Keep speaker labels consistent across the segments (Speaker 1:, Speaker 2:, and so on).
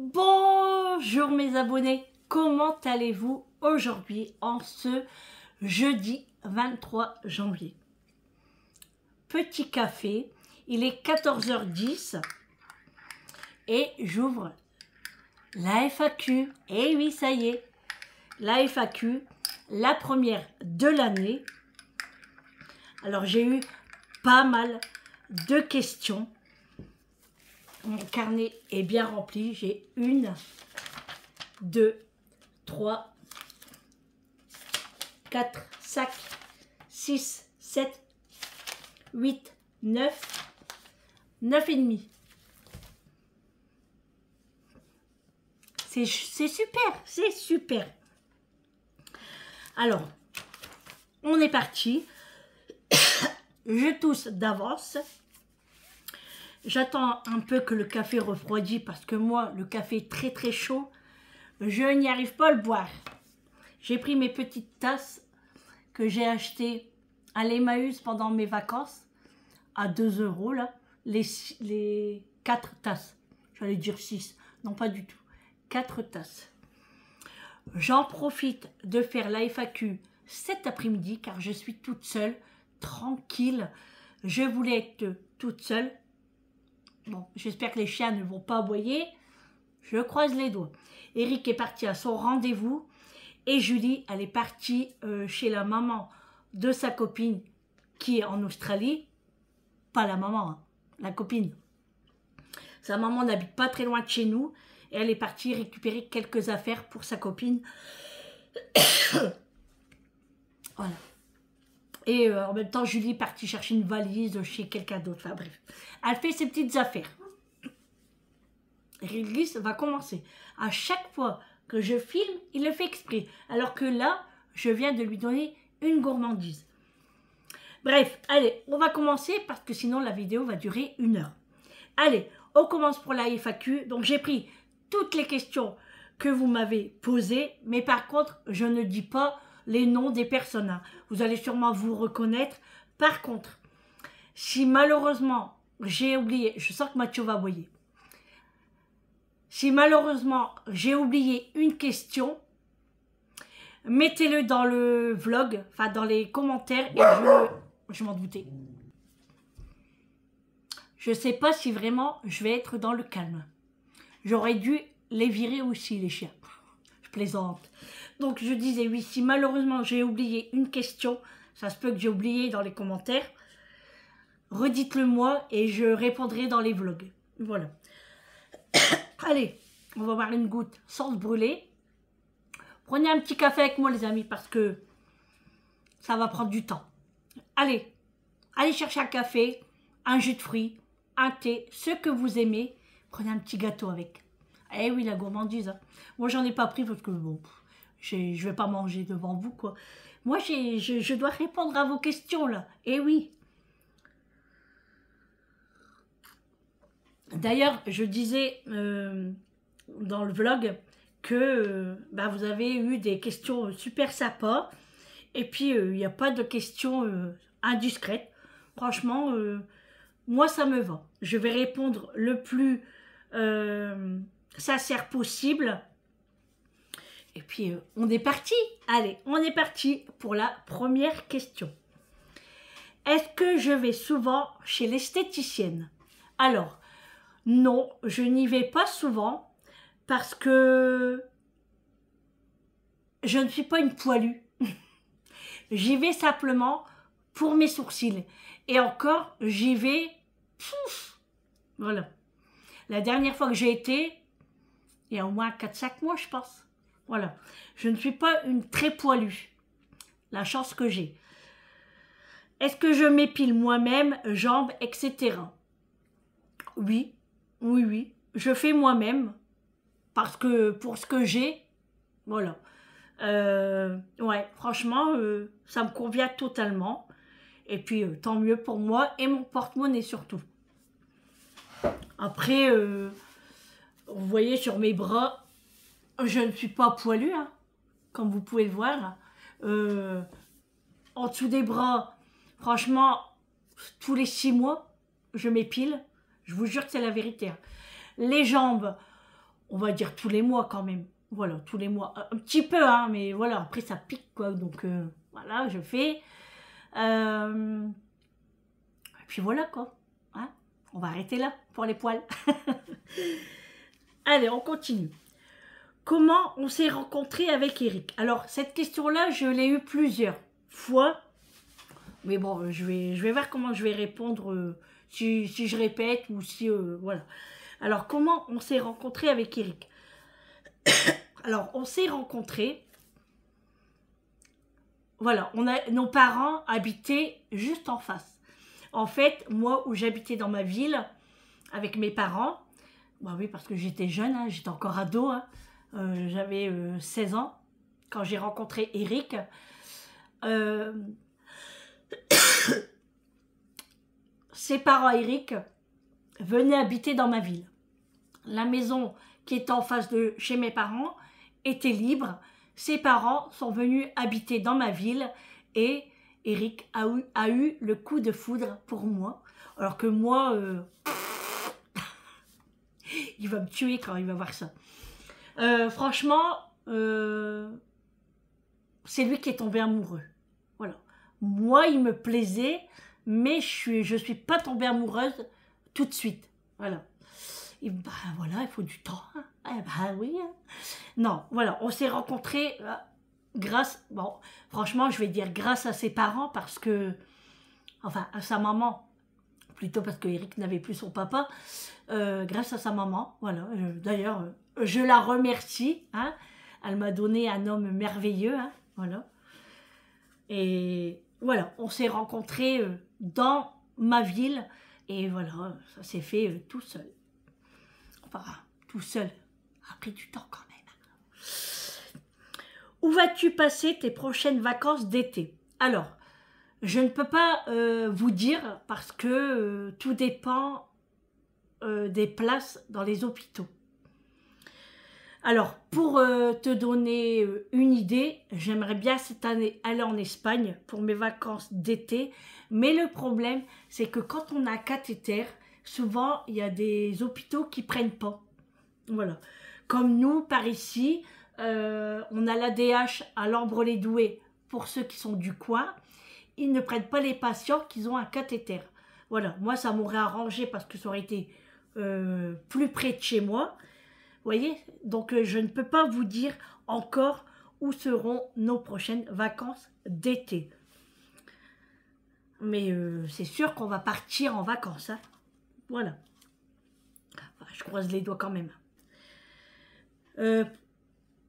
Speaker 1: Bonjour mes abonnés, comment allez-vous aujourd'hui en ce jeudi 23 janvier? Petit café, il est 14h10 et j'ouvre la FAQ. Et oui, ça y est, la FAQ, la première de l'année. Alors j'ai eu pas mal de questions. Mon carnet est bien rempli. J'ai 1, 2, 3, 4, 5, 6, 7, 8, 9, 9 et demi. C'est super, c'est super. Alors, on est parti. Je tousse d'avance. J'attends un peu que le café refroidisse parce que moi, le café très très chaud, je n'y arrive pas à le boire. J'ai pris mes petites tasses que j'ai achetées à l'Emmaüs pendant mes vacances à 2 € là, les 4 tasses. J'allais dire 6, non pas du tout, 4 tasses. J'en profite de faire la FAQ cet après-midi car je suis toute seule, tranquille. Je voulais être toute seule. Bon, j'espère que les chiens ne vont pas aboyer. Je croise les doigts. Eric est parti à son rendez-vous et Julie, elle est partie chez la maman de sa copine qui est en Australie. Pas la maman, hein, la copine. Sa maman n'habite pas très loin de chez nous et elle est partie récupérer quelques affaires pour sa copine. Voilà. Et en même temps, Julie est partie chercher une valise chez quelqu'un d'autre. Enfin bref, elle fait ses petites affaires. Réglis va commencer. À chaque fois que je filme, il le fait exprès. Alors que là, je viens de lui donner une gourmandise. Bref, allez, on va commencer parce que sinon la vidéo va durer 1 heure. Allez, on commence pour la FAQ. Donc j'ai pris toutes les questions que vous m'avez posées. Mais par contre, je ne dis pas les noms des personnes. Vous allez sûrement vous reconnaître. Par contre, si malheureusement j'ai oublié, je sens que Mathieu va aboyer. Si malheureusement j'ai oublié une question, mettez-le dans le vlog, enfin dans les commentaires et je m'en doutais. Je ne sais pas si vraiment je vais être dans le calme. J'aurais dû les virer aussi les chiens. Je plaisante. Donc je disais oui, si malheureusement j'ai oublié une question, ça se peut que j'ai oublié dans les commentaires, redites-le moi et je répondrai dans les vlogs. Voilà. Allez, on va boire une goutte sans se brûler. Prenez un petit café avec moi les amis parce que ça va prendre du temps. Allez, allez chercher un café, un jus de fruits, un thé, ce que vous aimez. Prenez un petit gâteau avec. Eh oui, la gourmandise. Hein. Moi, j'en ai pas pris parce que bon, je vais pas manger devant vous, quoi. Moi, je dois répondre à vos questions, là. Eh oui. D'ailleurs, je disais dans le vlog que vous avez eu des questions super sympas. Et puis, il n'y a pas de questions indiscrètes. Franchement, moi, ça me va. Je vais répondre le plus sincère possible. Et puis, on est parti. Allez, on est parti pour la première question. Est-ce que je vais souvent chez l'esthéticienne? Alors, non, je n'y vais pas souvent parce que je ne suis pas une poilue. J'y vais simplement pour mes sourcils. Et encore, j'y vais... Voilà. La dernière fois que j'ai été, il y a au moins 4-5 mois, je pense. Voilà. Je ne suis pas une très poilue. La chance que j'ai. Est-ce que je m'épile moi-même, jambes, etc. Oui. Oui, oui. Je fais moi-même. Parce que pour ce que j'ai, voilà. Ouais, franchement, ça me convient totalement. Et puis, tant mieux pour moi et mon porte-monnaie surtout. Après, vous voyez sur mes bras, je ne suis pas poilue, hein, comme vous pouvez le voir. En dessous des bras, franchement, tous les 6 mois, je m'épile. Je vous jure que c'est la vérité. Hein. Les jambes, on va dire tous les mois quand même. Voilà, tous les mois. Un petit peu, hein, mais voilà, après ça pique, quoi. Donc, voilà, je fais. Et puis voilà, quoi. Hein, on va arrêter là pour les poils. Allez, on continue. Comment on s'est rencontré avec Eric? Alors, cette question-là, je l'ai eue plusieurs fois. Mais bon, je vais voir comment je vais répondre, si je répète ou si... voilà. Alors, comment on s'est rencontré avec Eric? Alors, on s'est rencontrés... Voilà, nos parents habitaient juste en face. En fait, moi, où j'habitais dans ma ville, avec mes parents... Bah oui, parce que j'étais jeune, hein, j'étais encore ado, hein, j'avais 16 ans quand j'ai rencontré Eric. Ses parents, Eric, venaient habiter dans ma ville. La maison qui était en face de chez mes parents était libre. Ses parents sont venus habiter dans ma ville et Eric a eu le coup de foudre pour moi. Alors que moi... il va me tuer quand il va voir ça. Franchement, c'est lui qui est tombé amoureux. Voilà. Moi, il me plaisait, mais je suis pas tombée amoureuse tout de suite. Voilà. Et bah voilà, il faut du temps. Hein. Eh bah oui. Hein. Non, voilà, on s'est rencontrés grâce, bon, franchement, je vais dire grâce à ses parents parce que, enfin, à sa maman, plutôt parce que Eric n'avait plus son papa, grâce à sa maman, voilà. D'ailleurs, je la remercie, hein. Elle m'a donné un homme merveilleux, hein, voilà. Et voilà, on s'est rencontrés dans ma ville, et voilà, ça s'est fait tout seul. Enfin, tout seul, a pris du temps quand même. Où vas-tu passer tes prochaines vacances d'été? Alors, je ne peux pas vous dire parce que tout dépend des places dans les hôpitaux. Alors, pour te donner une idée, j'aimerais bien cette année aller en Espagne pour mes vacances d'été. Mais le problème, c'est que quand on a un cathéter, souvent, il y a des hôpitaux qui ne prennent pas. Voilà. Comme nous, par ici, on a l'ADH à Lambre-les-Doués pour ceux qui sont du coin. Ils ne prennent pas les patients qui ont un cathéter. Voilà. Moi, ça m'aurait arrangé parce que ça aurait été plus près de chez moi. Vous voyez? Donc, je ne peux pas vous dire encore où seront nos prochaines vacances d'été. Mais c'est sûr qu'on va partir en vacances. Hein. Voilà. Enfin, je croise les doigts quand même.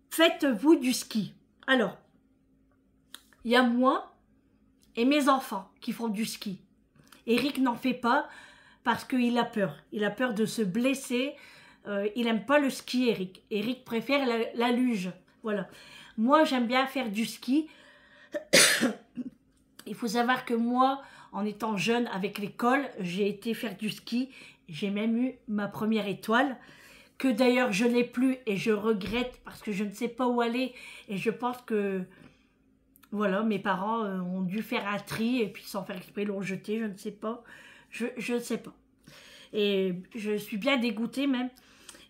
Speaker 1: Faites-vous du ski. Alors, il y a moi et mes enfants qui font du ski. Eric n'en fait pas parce qu'il a peur. Il a peur de se blesser. Il n'aime pas le ski, Eric. Eric préfère la luge. Voilà. Moi, j'aime bien faire du ski. Il faut savoir que moi, en étant jeune avec l'école, j'ai été faire du ski. J'ai même eu ma première étoile, que d'ailleurs je n'ai plus et je regrette parce que je ne sais pas où aller. Et je pense que, voilà, mes parents ont dû faire un tri et puis sans faire exprès l'ont jeté, je ne sais pas. Je ne sais pas. Et je suis bien dégoûtée même.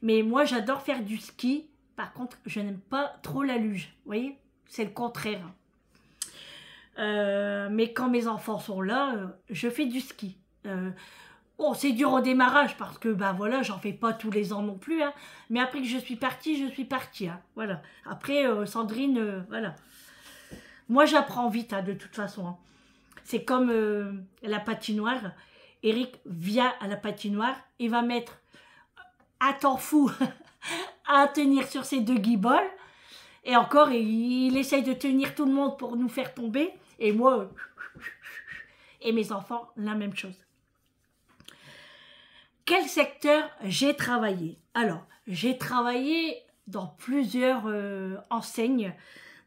Speaker 1: Mais moi, j'adore faire du ski. Par contre, je n'aime pas trop la luge. Vous voyez? C'est le contraire. Mais quand mes enfants sont là, je fais du ski. Bon, c'est dur au démarrage parce que, ben voilà, j'en fais pas tous les ans non plus. Hein. Mais après que je suis partie, hein. Voilà. Après, Sandrine, voilà. Moi, j'apprends vite, hein, de toute façon. Hein. C'est comme la patinoire. Eric vient à la patinoire, il va mettre un temps fou à tenir sur ses deux guiboles. Et encore, il essaye de tenir tout le monde pour nous faire tomber. Et moi, et mes enfants, la même chose. Quel secteur j'ai travaillé? Alors, j'ai travaillé dans plusieurs enseignes.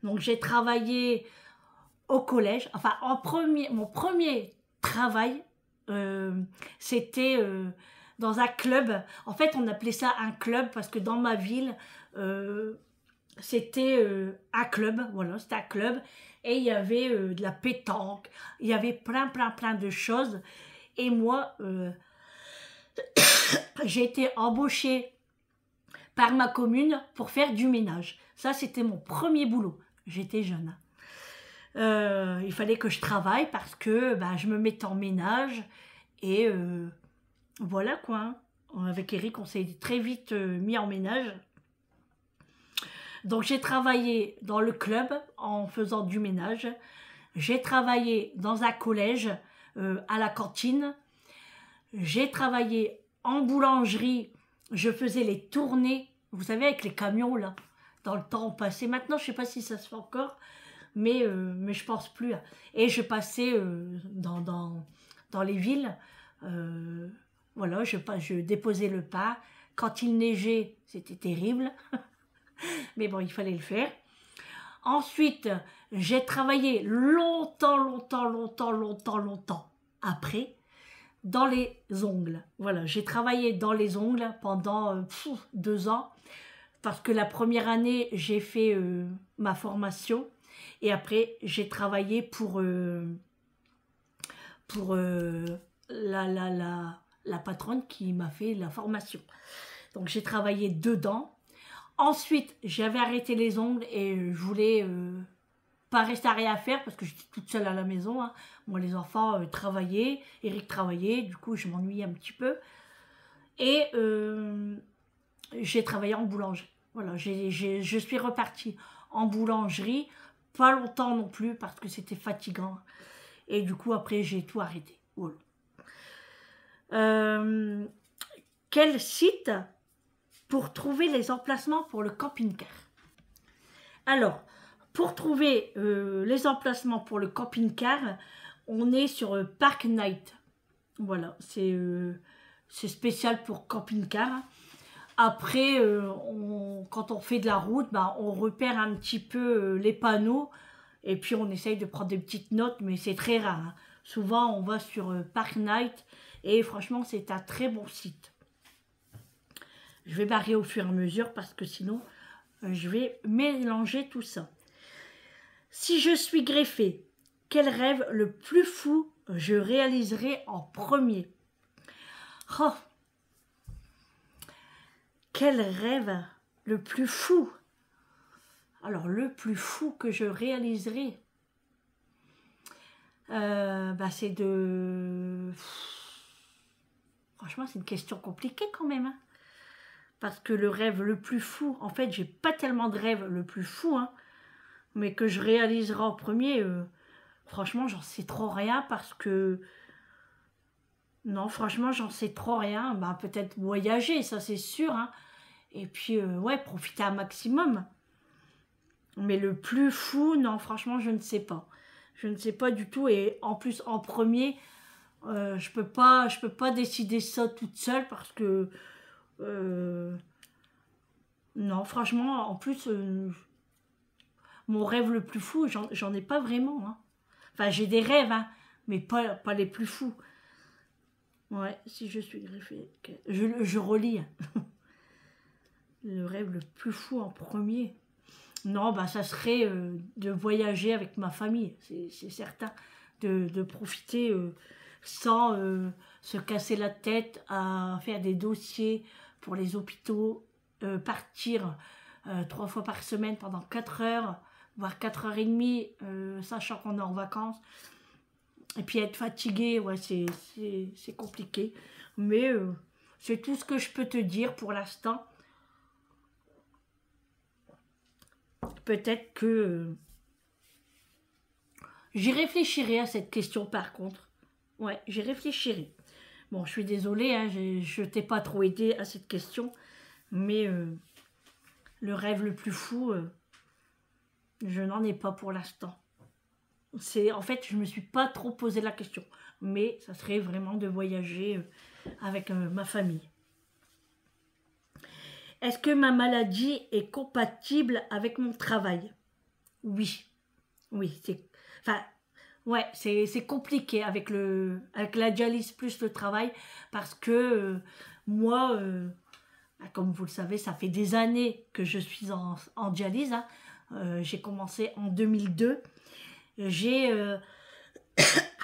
Speaker 1: Donc, j'ai travaillé au collège. Enfin, mon premier travail, c'était dans un club. En fait, on appelait ça un club parce que dans ma ville, c'était un club. Voilà, c'était un club. Et il y avait de la pétanque. Il y avait plein de choses. Et moi, j'ai été embauchée par ma commune pour faire du ménage. Ça, c'était mon premier boulot. J'étais jeune. Il fallait que je travaille parce que bah, je me mettais en ménage. Et voilà quoi. Hein. Avec Eric, on s'est très vite mis en ménage. Donc j'ai travaillé dans le club en faisant du ménage. J'ai travaillé dans un collège à la cantine. J'ai travaillé en boulangerie. Je faisais les tournées, vous savez, avec les camions là, dans le temps passé. Maintenant, je ne sais pas si ça se fait encore, mais je pense plus. Et je passais dans les villes. Voilà, je déposais le pain. Quand il neigeait, c'était terrible. Mais bon, il fallait le faire. Ensuite, j'ai travaillé longtemps après dans les ongles. Voilà, j'ai travaillé dans les ongles pendant 2 ans parce que la première année, j'ai fait ma formation et après, j'ai travaillé pour la patronne qui m'a fait la formation. Donc, j'ai travaillé dedans. Ensuite, j'avais arrêté les ongles et je voulais pas rester à rien faire parce que j'étais toute seule à la maison. Hein. Moi, les enfants travaillaient, Eric travaillait, du coup, je m'ennuyais un petit peu. Et j'ai travaillé en boulangerie. Voilà, je suis repartie en boulangerie, pas longtemps non plus parce que c'était fatigant. Et du coup, après, j'ai tout arrêté. Voilà. Quel site pour trouver les emplacements pour le camping-car? Alors, pour trouver les emplacements pour le camping-car, on est sur Park Night. Voilà, c'est spécial pour camping-car. Après, quand on fait de la route, bah, on repère un petit peu les panneaux et puis on essaye de prendre des petites notes, mais c'est très rare. Hein. Souvent, on va sur Park Night et franchement, c'est un très bon site. Je vais barrer au fur et à mesure parce que sinon, je vais mélanger tout ça. Si je suis greffée, quel rêve le plus fou je réaliserai en premier? Oh, quel rêve le plus fou? Alors, le plus fou que je réaliserai, bah, c'est de... Franchement, c'est une question compliquée quand même. Hein. Parce que le rêve le plus fou, en fait, j'ai pas tellement de rêve le plus fou, hein, mais que je réaliserai en premier, franchement, j'en sais trop rien parce que... Non, franchement, j'en sais trop rien. Bah, peut-être voyager, ça c'est sûr. Hein. Et puis, ouais, profiter un maximum. Mais le plus fou, non, franchement, je ne sais pas. Je ne sais pas du tout. Et en plus, en premier, je peux pas décider ça toute seule parce que... non, franchement, en plus, mon rêve le plus fou, j'en ai pas vraiment. Hein. Enfin, j'ai des rêves, hein, mais pas les plus fous. Ouais, si je suis greffée, je relis. Hein. Le rêve le plus fou en premier. Non, bah ça serait de voyager avec ma famille, c'est certain. De profiter sans se casser la tête à faire des dossiers pour les hôpitaux, partir 3 fois par semaine pendant 4 heures, voire 4h30, sachant qu'on est en vacances. Et puis être fatigué, ouais, c'est compliqué. Mais c'est tout ce que je peux te dire pour l'instant. Peut-être que j'y réfléchirai à cette question par contre. Ouais, j'y réfléchirai. Bon, je suis désolée, hein, je t'ai pas trop aidé à cette question. Mais le rêve le plus fou, je n'en ai pas pour l'instant. En fait, je me suis pas trop posé la question. Mais ça serait vraiment de voyager avec ma famille. Est-ce que ma maladie est compatible avec mon travail? Oui. Oui, c'est compliqué avec la dialyse plus le travail parce que moi, comme vous le savez, ça fait des années que je suis en dialyse. Hein. J'ai commencé en 2002.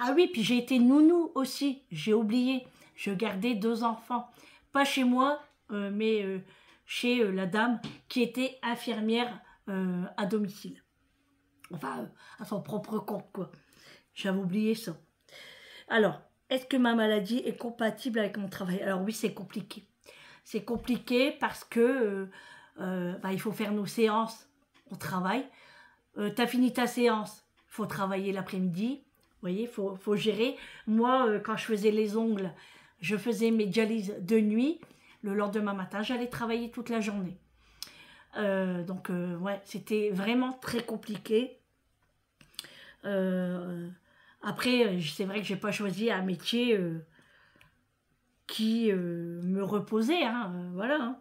Speaker 1: Ah oui, puis j'ai été nounou aussi, j'ai oublié. Je gardais 2 enfants. Pas chez moi, mais chez la dame qui était infirmière à domicile. Enfin, à son propre compte, quoi. J'avais oublié ça. Alors, est-ce que ma maladie est compatible avec mon travail? Alors oui, c'est compliqué. C'est compliqué parce que il faut faire nos séances au travail. Tu as fini ta séance, il faut travailler l'après-midi. Vous voyez, faut gérer. Moi, quand je faisais les ongles, je faisais mes dialyses de nuit. Le lendemain matin, j'allais travailler toute la journée. Ouais, c'était vraiment très compliqué. Après, c'est vrai que j'ai pas choisi un métier qui me reposait, hein, voilà.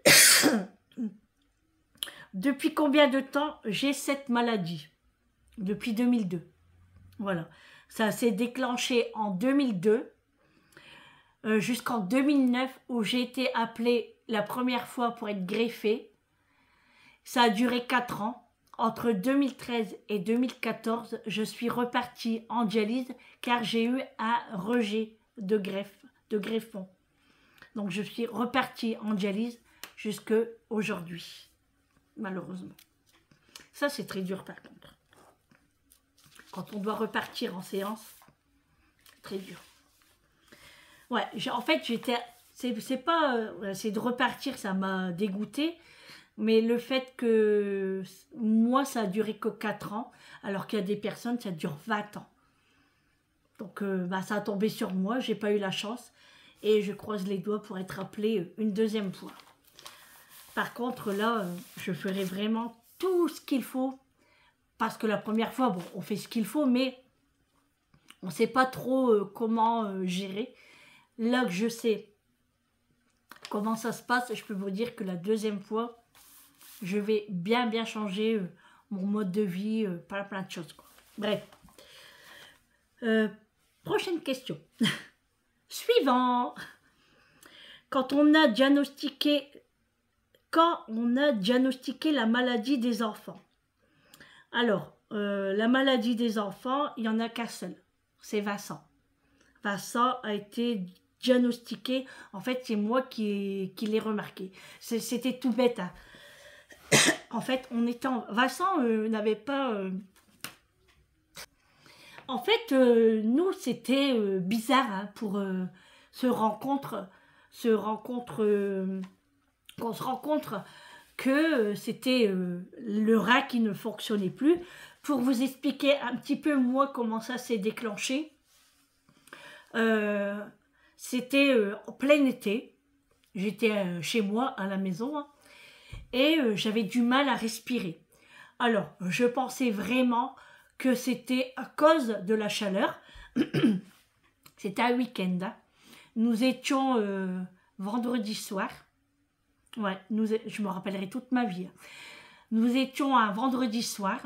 Speaker 1: Hein. Depuis combien de temps j'ai cette maladie? Depuis 2002. Voilà. Ça s'est déclenché en 2002 jusqu'en 2009 où j'ai été appelée la première fois pour être greffée. Ça a duré 4 ans. Entre 2013 et 2014, je suis repartie en dialyse car j'ai eu un rejet de greffon. Donc je suis repartie en dialyse jusqu'à aujourd'hui, malheureusement. Ça, c'est très dur par contre. Quand on doit repartir en séance, très dur. Ouais, en fait, c'est de repartir, ça m'a dégoûté. Mais le fait que moi, ça a duré que 4 ans, alors qu'il y a des personnes, ça dure 20 ans. Donc, ça a tombé sur moi, j'ai pas eu la chance. Et je croise les doigts pour être appelée une deuxième fois. Par contre, là, je ferai vraiment tout ce qu'il faut. Parce que la première fois, bon, on fait ce qu'il faut, mais on ne sait pas trop comment gérer. Là que je sais comment ça se passe, je peux vous dire que la deuxième fois, je vais bien changer mon mode de vie, plein de choses, quoi. Bref. Prochaine question. Suivant. Quand on a diagnostiqué la maladie des enfants. Alors, la maladie des enfants, il n'y en a qu'un seul. C'est Vincent. Vincent a été diagnostiqué. En fait, c'est moi qui l'ai remarqué. C'était tout bête, hein. En fait, Vincent n'avait pas... En fait, nous, c'était bizarre hein, pour qu'on se rencontre que c'était le rat qui ne fonctionnait plus. Pour vous expliquer un petit peu, moi, comment ça s'est déclenché, c'était en plein été. J'étais chez moi, à la maison, hein, et j'avais du mal à respirer. Alors, je pensais vraiment que c'était à cause de la chaleur. C'était un week-end. Hein. Nous étions vendredi soir. Ouais, je me rappellerai toute ma vie. Hein. Nous étions un vendredi soir.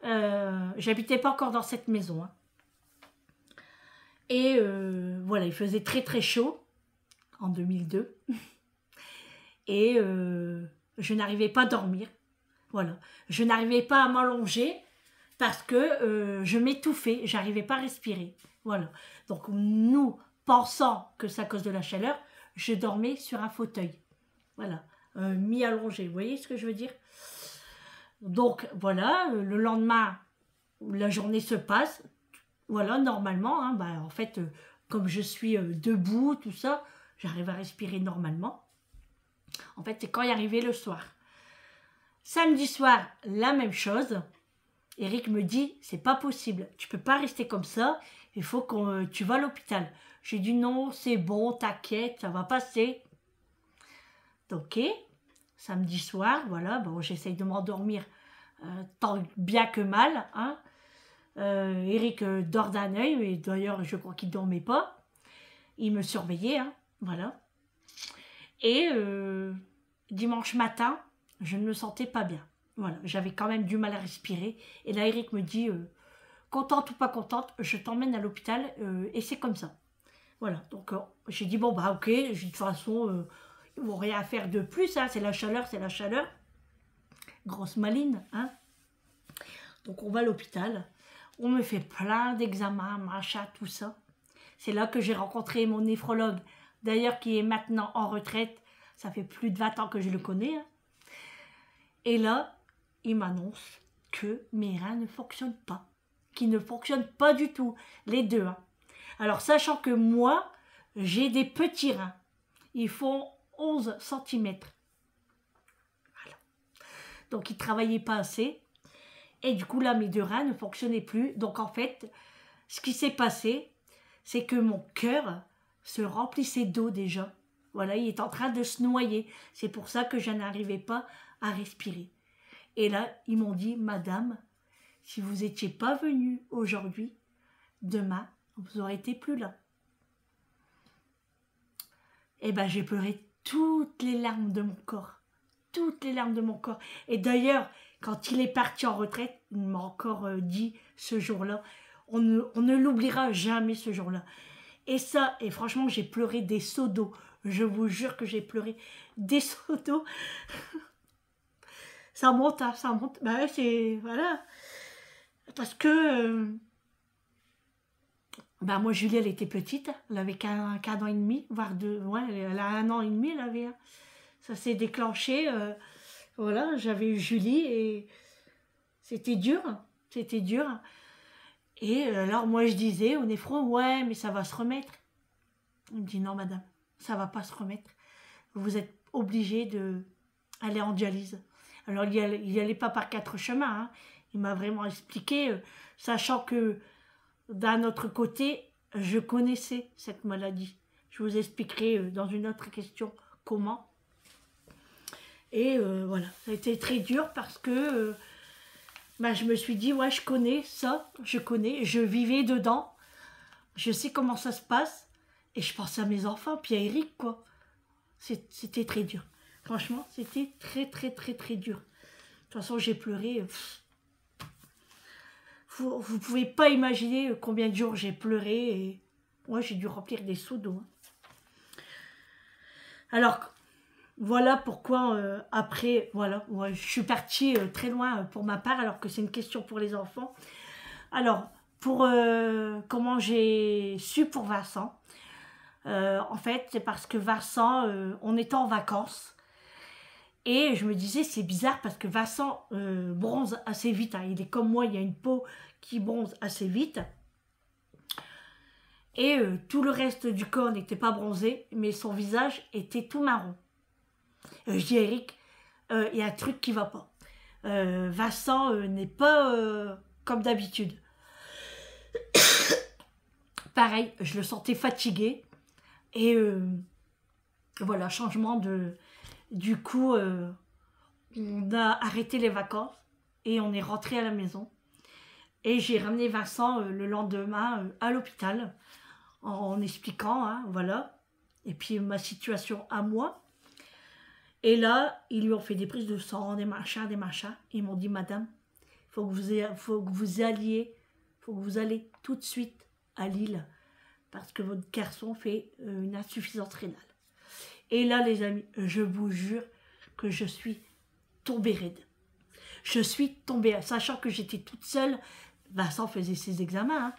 Speaker 1: J'habitais pas encore dans cette maison. Hein. Et voilà, il faisait très chaud en 2002. Et je n'arrivais pas à dormir. Voilà. Je n'arrivais pas à m'allonger parce que je m'étouffais, j'arrivais pas à respirer. Voilà. Donc nous, pensant que c'est à cause de la chaleur, je dormais sur un fauteuil. Voilà. Mis allongé. Vous voyez ce que je veux dire? Donc voilà, le lendemain, la journée se passe. Voilà, normalement, hein, en fait, comme je suis debout, tout ça, j'arrive à respirer normalement. En fait, c'est quand il est arrivé le soir. Samedi soir, la même chose. Eric me dit, c'est pas possible, tu peux pas rester comme ça, il faut que tu vas à l'hôpital. J'ai dit non, c'est bon, t'inquiète, ça va passer. Ok, samedi soir, voilà, bon, j'essaye de m'endormir tant bien que mal. Hein. Eric dort d'un œil, et d'ailleurs, je crois qu'il ne dormait pas. Il me surveillait, hein, voilà. Et dimanche matin, je ne me sentais pas bien. Voilà, j'avais quand même du mal à respirer. Et là, Eric me dit, contente ou pas contente, je t'emmène à l'hôpital et c'est comme ça. Voilà, donc j'ai dit, bon, bah ok, de toute façon, ils vont rien faire de plus, hein, c'est la chaleur, c'est la chaleur. Grosse maline, hein. Donc on va à l'hôpital, on me fait plein d'examens, machin, tout ça. C'est là que j'ai rencontré mon néphrologue, d'ailleurs qui est maintenant en retraite, Ça fait plus de 20 ans que je le connais. Hein. Et là, il m'annonce que mes reins ne fonctionnent pas. Qu'ils ne fonctionnent pas du tout, les deux. Hein. Alors, sachant que moi, j'ai des petits reins. Ils font 11 centimètres. Voilà. Donc, ils ne travaillaient pas assez. Et du coup, là, mes deux reins ne fonctionnaient plus. Donc, en fait, ce qui s'est passé, c'est que mon cœur se remplissait d'eau déjà. Voilà, il est en train de se noyer. C'est pour ça que je n'arrivais pas à respirer. Et là, ils m'ont dit, madame, si vous n'étiez pas venue aujourd'hui, demain, vous n'aurez été plus là. Et bien, j'ai pleuré toutes les larmes de mon corps. Toutes les larmes de mon corps. Et d'ailleurs, quand il est parti en retraite, il m'a encore dit ce jour-là, on ne l'oubliera jamais ce jour-là. Et ça, et franchement, j'ai pleuré des seaux d'eau. Je vous jure que j'ai pleuré des seaux d'eau. Ça monte, hein, ça monte. Bah ouais, c'est... Voilà. Parce que... bah moi, Julie, elle était petite. Elle avait qu'un an et demi, voire deux. Ouais, elle a 1 an et demi, elle avait... Ça s'est déclenché. Voilà, j'avais eu Julie et... C'était dur. C'était dur. Et alors, moi, je disais au néphro, ouais, mais ça va se remettre. Il me dit, non, madame, ça va pas se remettre. Vous êtes obligée d'aller en dialyse. Alors, il n'y allait pas par 4 chemins. Hein. Il m'a vraiment expliqué, sachant que d'un autre côté, je connaissais cette maladie. Je vous expliquerai dans une autre question comment. Et voilà, ça a été très dur parce que bah, je me suis dit, ouais, je connais ça, je connais, je vivais dedans, je sais comment ça se passe. Et je pensais à mes enfants, puis à Eric, quoi. C'était très dur. Franchement, c'était très, très, très, très dur. De toute façon, j'ai pleuré. Vous ne pouvez pas imaginer combien de jours j'ai pleuré. Et moi, j'ai dû remplir des seaux d'eau. Hein. Alors, voilà pourquoi, après, voilà, moi, je suis partie très loin pour ma part, alors que c'est une question pour les enfants. Alors, pour comment j'ai su pour Vincent, en fait, c'est parce que Vincent, on était en vacances. Et je me disais, c'est bizarre parce que Vincent bronze assez vite. Hein. Il est comme moi, il a une peau qui bronze assez vite. Et tout le reste du corps n'était pas bronzé, mais son visage était tout marron. Je dis à Eric, il y a un truc qui ne va pas. Vincent n'est pas comme d'habitude. Pareil, je le sentais fatigué. Et voilà, changement de... Du coup, on a arrêté les vacances et on est rentré à la maison. Et j'ai ramené Vincent le lendemain à l'hôpital en expliquant, hein, voilà. Et puis ma situation à moi. Et là, ils lui ont fait des prises de sang, des machins, des machins. Ils m'ont dit, madame, il faut que vous allez tout de suite à Lille parce que votre garçon fait une insuffisance rénale. Et là, les amis, je vous jure que je suis tombée raide. Je suis tombée, sachant que j'étais toute seule. Vincent faisait ses examens. Hein.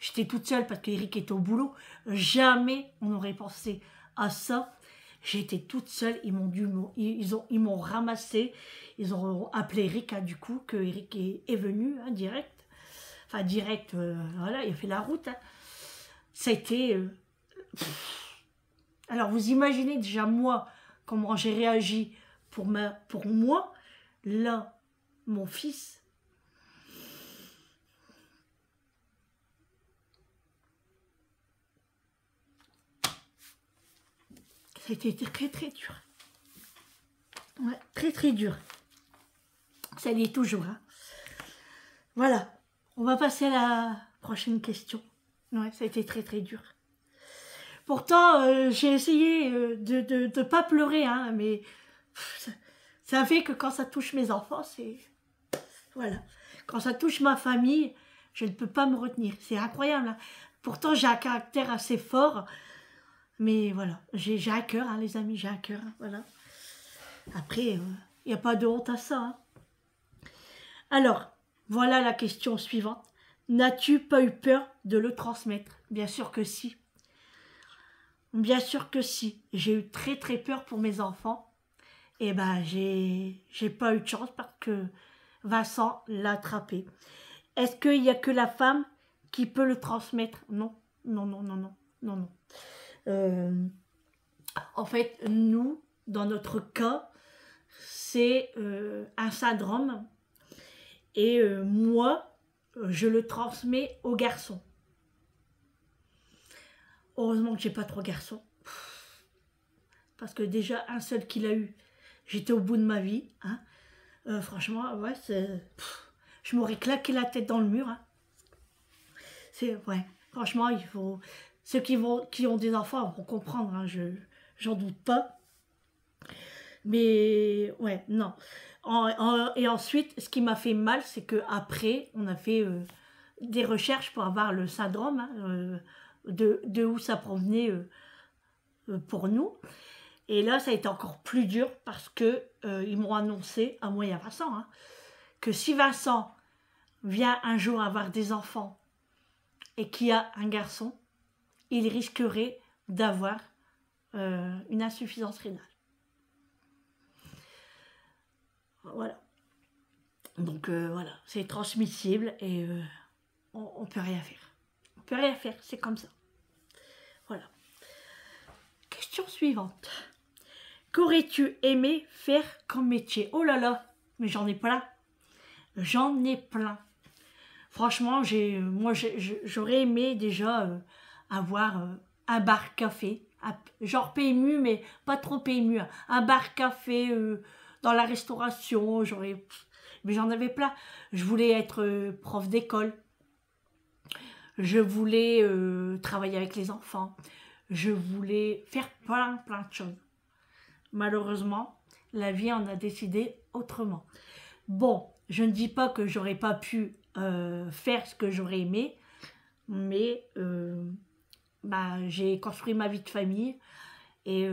Speaker 1: J'étais toute seule parce qu'Eric était au boulot. Jamais on n'aurait pensé à ça. J'étais toute seule. Ils m'ont ramassé. Ils ont appelé Eric, hein, du coup, que Eric est venu hein, direct. Enfin, direct, voilà, il a fait la route. Hein. Ça a été... Alors, vous imaginez déjà, moi, comment j'ai réagi pour moi. Là, mon fils, c'était très, très dur. Ouais, très, très dur. Ça l'est toujours. Hein. Voilà. On va passer à la prochaine question. Ouais, ça a été très, très dur. Pourtant, j'ai essayé de ne pas pleurer, hein, mais ça fait que quand ça touche mes enfants, c'est... Voilà. Quand ça touche ma famille, je ne peux pas me retenir. C'est incroyable. Hein. Pourtant, j'ai un caractère assez fort, mais voilà. J'ai un cœur, hein, les amis, j'ai un cœur. Hein, voilà. Après, il n'y a pas de honte à ça. Hein. Alors, voilà la question suivante. N'as-tu pas eu peur de le transmettre? Bien sûr que si. Bien sûr que si. J'ai eu très très peur pour mes enfants. Et ben j'ai pas eu de chance parce que Vincent l'a attrapé. Est-ce qu'il n'y a que la femme qui peut le transmettre? Non, non, non, non, non, non, non. En fait, nous, dans notre cas, c'est un syndrome. Et moi, je le transmets aux garçons. Heureusement que j'ai pas trois garçons. Parce que déjà, un seul qui l'a eu, j'étais au bout de ma vie. Hein. Franchement, ouais, je m'aurais claqué la tête dans le mur. Hein. Ouais, franchement, il faut... Ceux qui ont des enfants vont comprendre, hein, j'en doute pas. Mais, ouais, non. Et ensuite, ce qui m'a fait mal, c'est qu'après, on a fait des recherches pour avoir le syndrome, hein, de où ça provenait pour nous. Et là, ça a été encore plus dur parce que ils m'ont annoncé, à moi et à Vincent, hein, que si Vincent vient un jour avoir des enfants et qu'il y a un garçon, il risquerait d'avoir une insuffisance rénale. Voilà. Donc voilà, c'est transmissible et on peut rien faire. On peut rien faire, c'est comme ça. Voilà. Question suivante. Qu'aurais-tu aimé faire comme métier? Oh là là, mais j'en ai plein. J'en ai plein. Franchement, moi j'aurais aimé déjà avoir un bar-café, genre PMU, mais pas trop PMU. Hein. Un bar-café dans la restauration, mais j'en avais plein. Je voulais être prof d'école. Je voulais travailler avec les enfants. Je voulais faire plein de choses. Malheureusement, la vie en a décidé autrement. Bon, je ne dis pas que j'aurais pas pu faire ce que j'aurais aimé, mais j'ai construit ma vie de famille et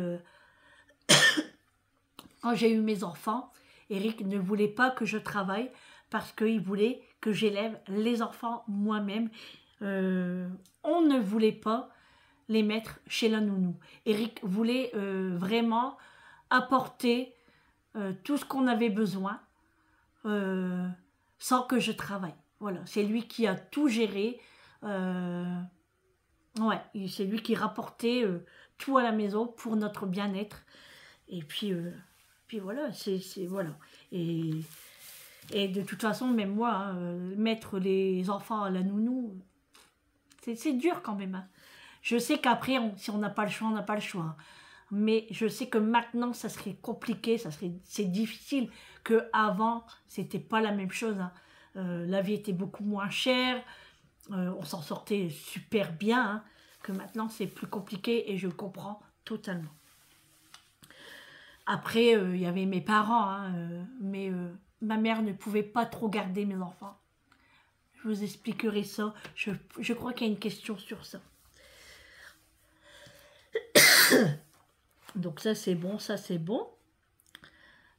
Speaker 1: quand j'ai eu mes enfants, Eric ne voulait pas que je travaille parce qu'il voulait que j'élève les enfants moi-même. On ne voulait pas les mettre chez la nounou. Eric voulait vraiment apporter tout ce qu'on avait besoin sans que je travaille. Voilà, c'est lui qui a tout géré. Ouais, c'est lui qui rapportait tout à la maison pour notre bien-être. Et puis voilà, voilà. Et de toute façon, même moi, hein, mettre les enfants à la nounou, c'est dur quand même. Hein. Je sais qu'après, si on n'a pas le choix, on n'a pas le choix. Hein. Mais je sais que maintenant, ça serait compliqué, c'est difficile qu'avant, c'était pas la même chose. Hein. La vie était beaucoup moins chère, on s'en sortait super bien, hein, que maintenant, c'est plus compliqué et je le comprends totalement. Après, il y avait mes parents, hein, mais ma mère ne pouvait pas trop garder mes enfants. Je vous expliquerai ça. Je crois qu'il y a une question sur ça. Donc ça c'est bon, ça c'est bon.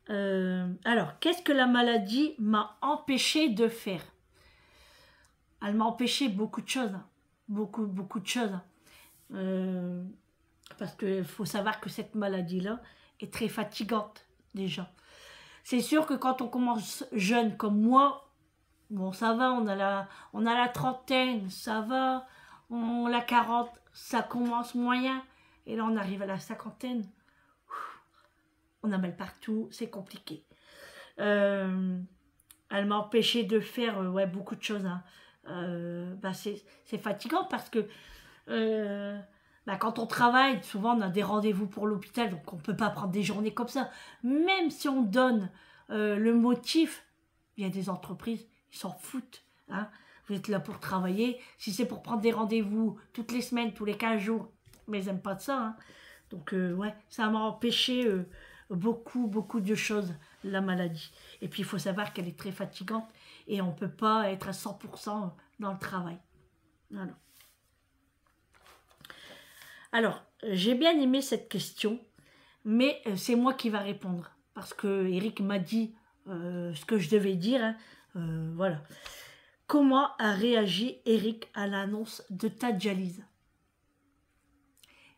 Speaker 1: Alors, qu'est-ce que la maladie m'a empêché de faire? Elle m'a empêché beaucoup de choses. Hein. Beaucoup de choses. Hein. Parce qu'il faut savoir que cette maladie-là est très fatigante déjà. C'est sûr que quand on commence jeune comme moi, bon ça va, on a la trentaine, ça va, on la 40, ça commence moyen. Et là, on arrive à la cinquantaine. On a mal partout, c'est compliqué. Elle m'a empêché de faire ouais, beaucoup de choses. Hein. C'est fatigant parce que quand on travaille, souvent on a des rendez-vous pour l'hôpital, donc on ne peut pas prendre des journées comme ça. Même si on donne le motif, il y a des entreprises, ils s'en foutent. Hein. Vous êtes là pour travailler. Si c'est pour prendre des rendez-vous toutes les semaines, tous les 15 jours, mais ils n'aiment pas de ça. Hein. Donc, ouais, ça m'a empêché beaucoup de choses, la maladie. Et puis, il faut savoir qu'elle est très fatigante et on ne peut pas être à 100% dans le travail. Voilà. Alors, j'ai bien aimé cette question, mais c'est moi qui va répondre. Parce que Eric m'a dit ce que je devais dire. Hein. Voilà. Comment a réagi Eric à l'annonce de ta dialyse?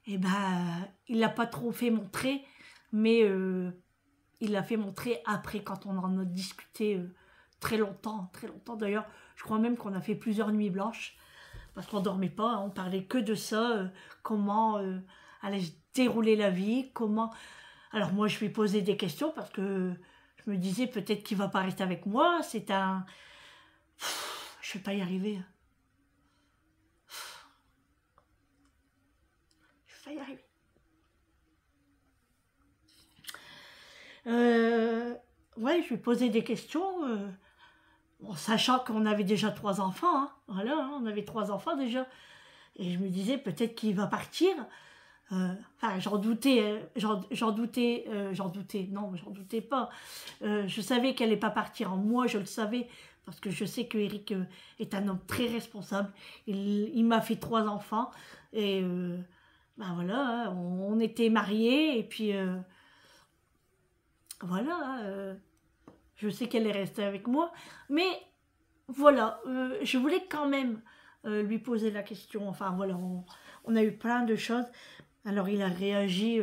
Speaker 1: et ben, il l'a pas trop fait montrer, mais il l'a fait montrer après, quand on en a discuté très longtemps, très longtemps. D'ailleurs, je crois même qu'on a fait plusieurs nuits blanches, parce qu'on dormait pas, hein, on parlait que de ça, comment allait se dérouler la vie, comment... Alors moi, je lui posais des questions, parce que je me disais, peut-être qu'il va pas rester avec moi, c'est un... Je vais pas y arriver. Je vais pas y arriver. Ouais, je lui posais des questions, en sachant qu'on avait déjà 3 enfants, hein. Voilà, hein, on avait 3 enfants déjà. Et je me disais, peut-être qu'il va partir. Enfin, j'en doutais, j'en doutais, non, j'en doutais pas. Je savais qu'elle n'allait pas partir. Moi, je le savais, parce que je sais que Eric est un homme très responsable. Il m'a fait 3 enfants, et ben voilà, hein, on était mariés, et puis voilà, je sais qu'elle est restée avec moi, mais voilà, je voulais quand même lui poser la question. Enfin voilà, on a eu plein de choses. Alors il a réagi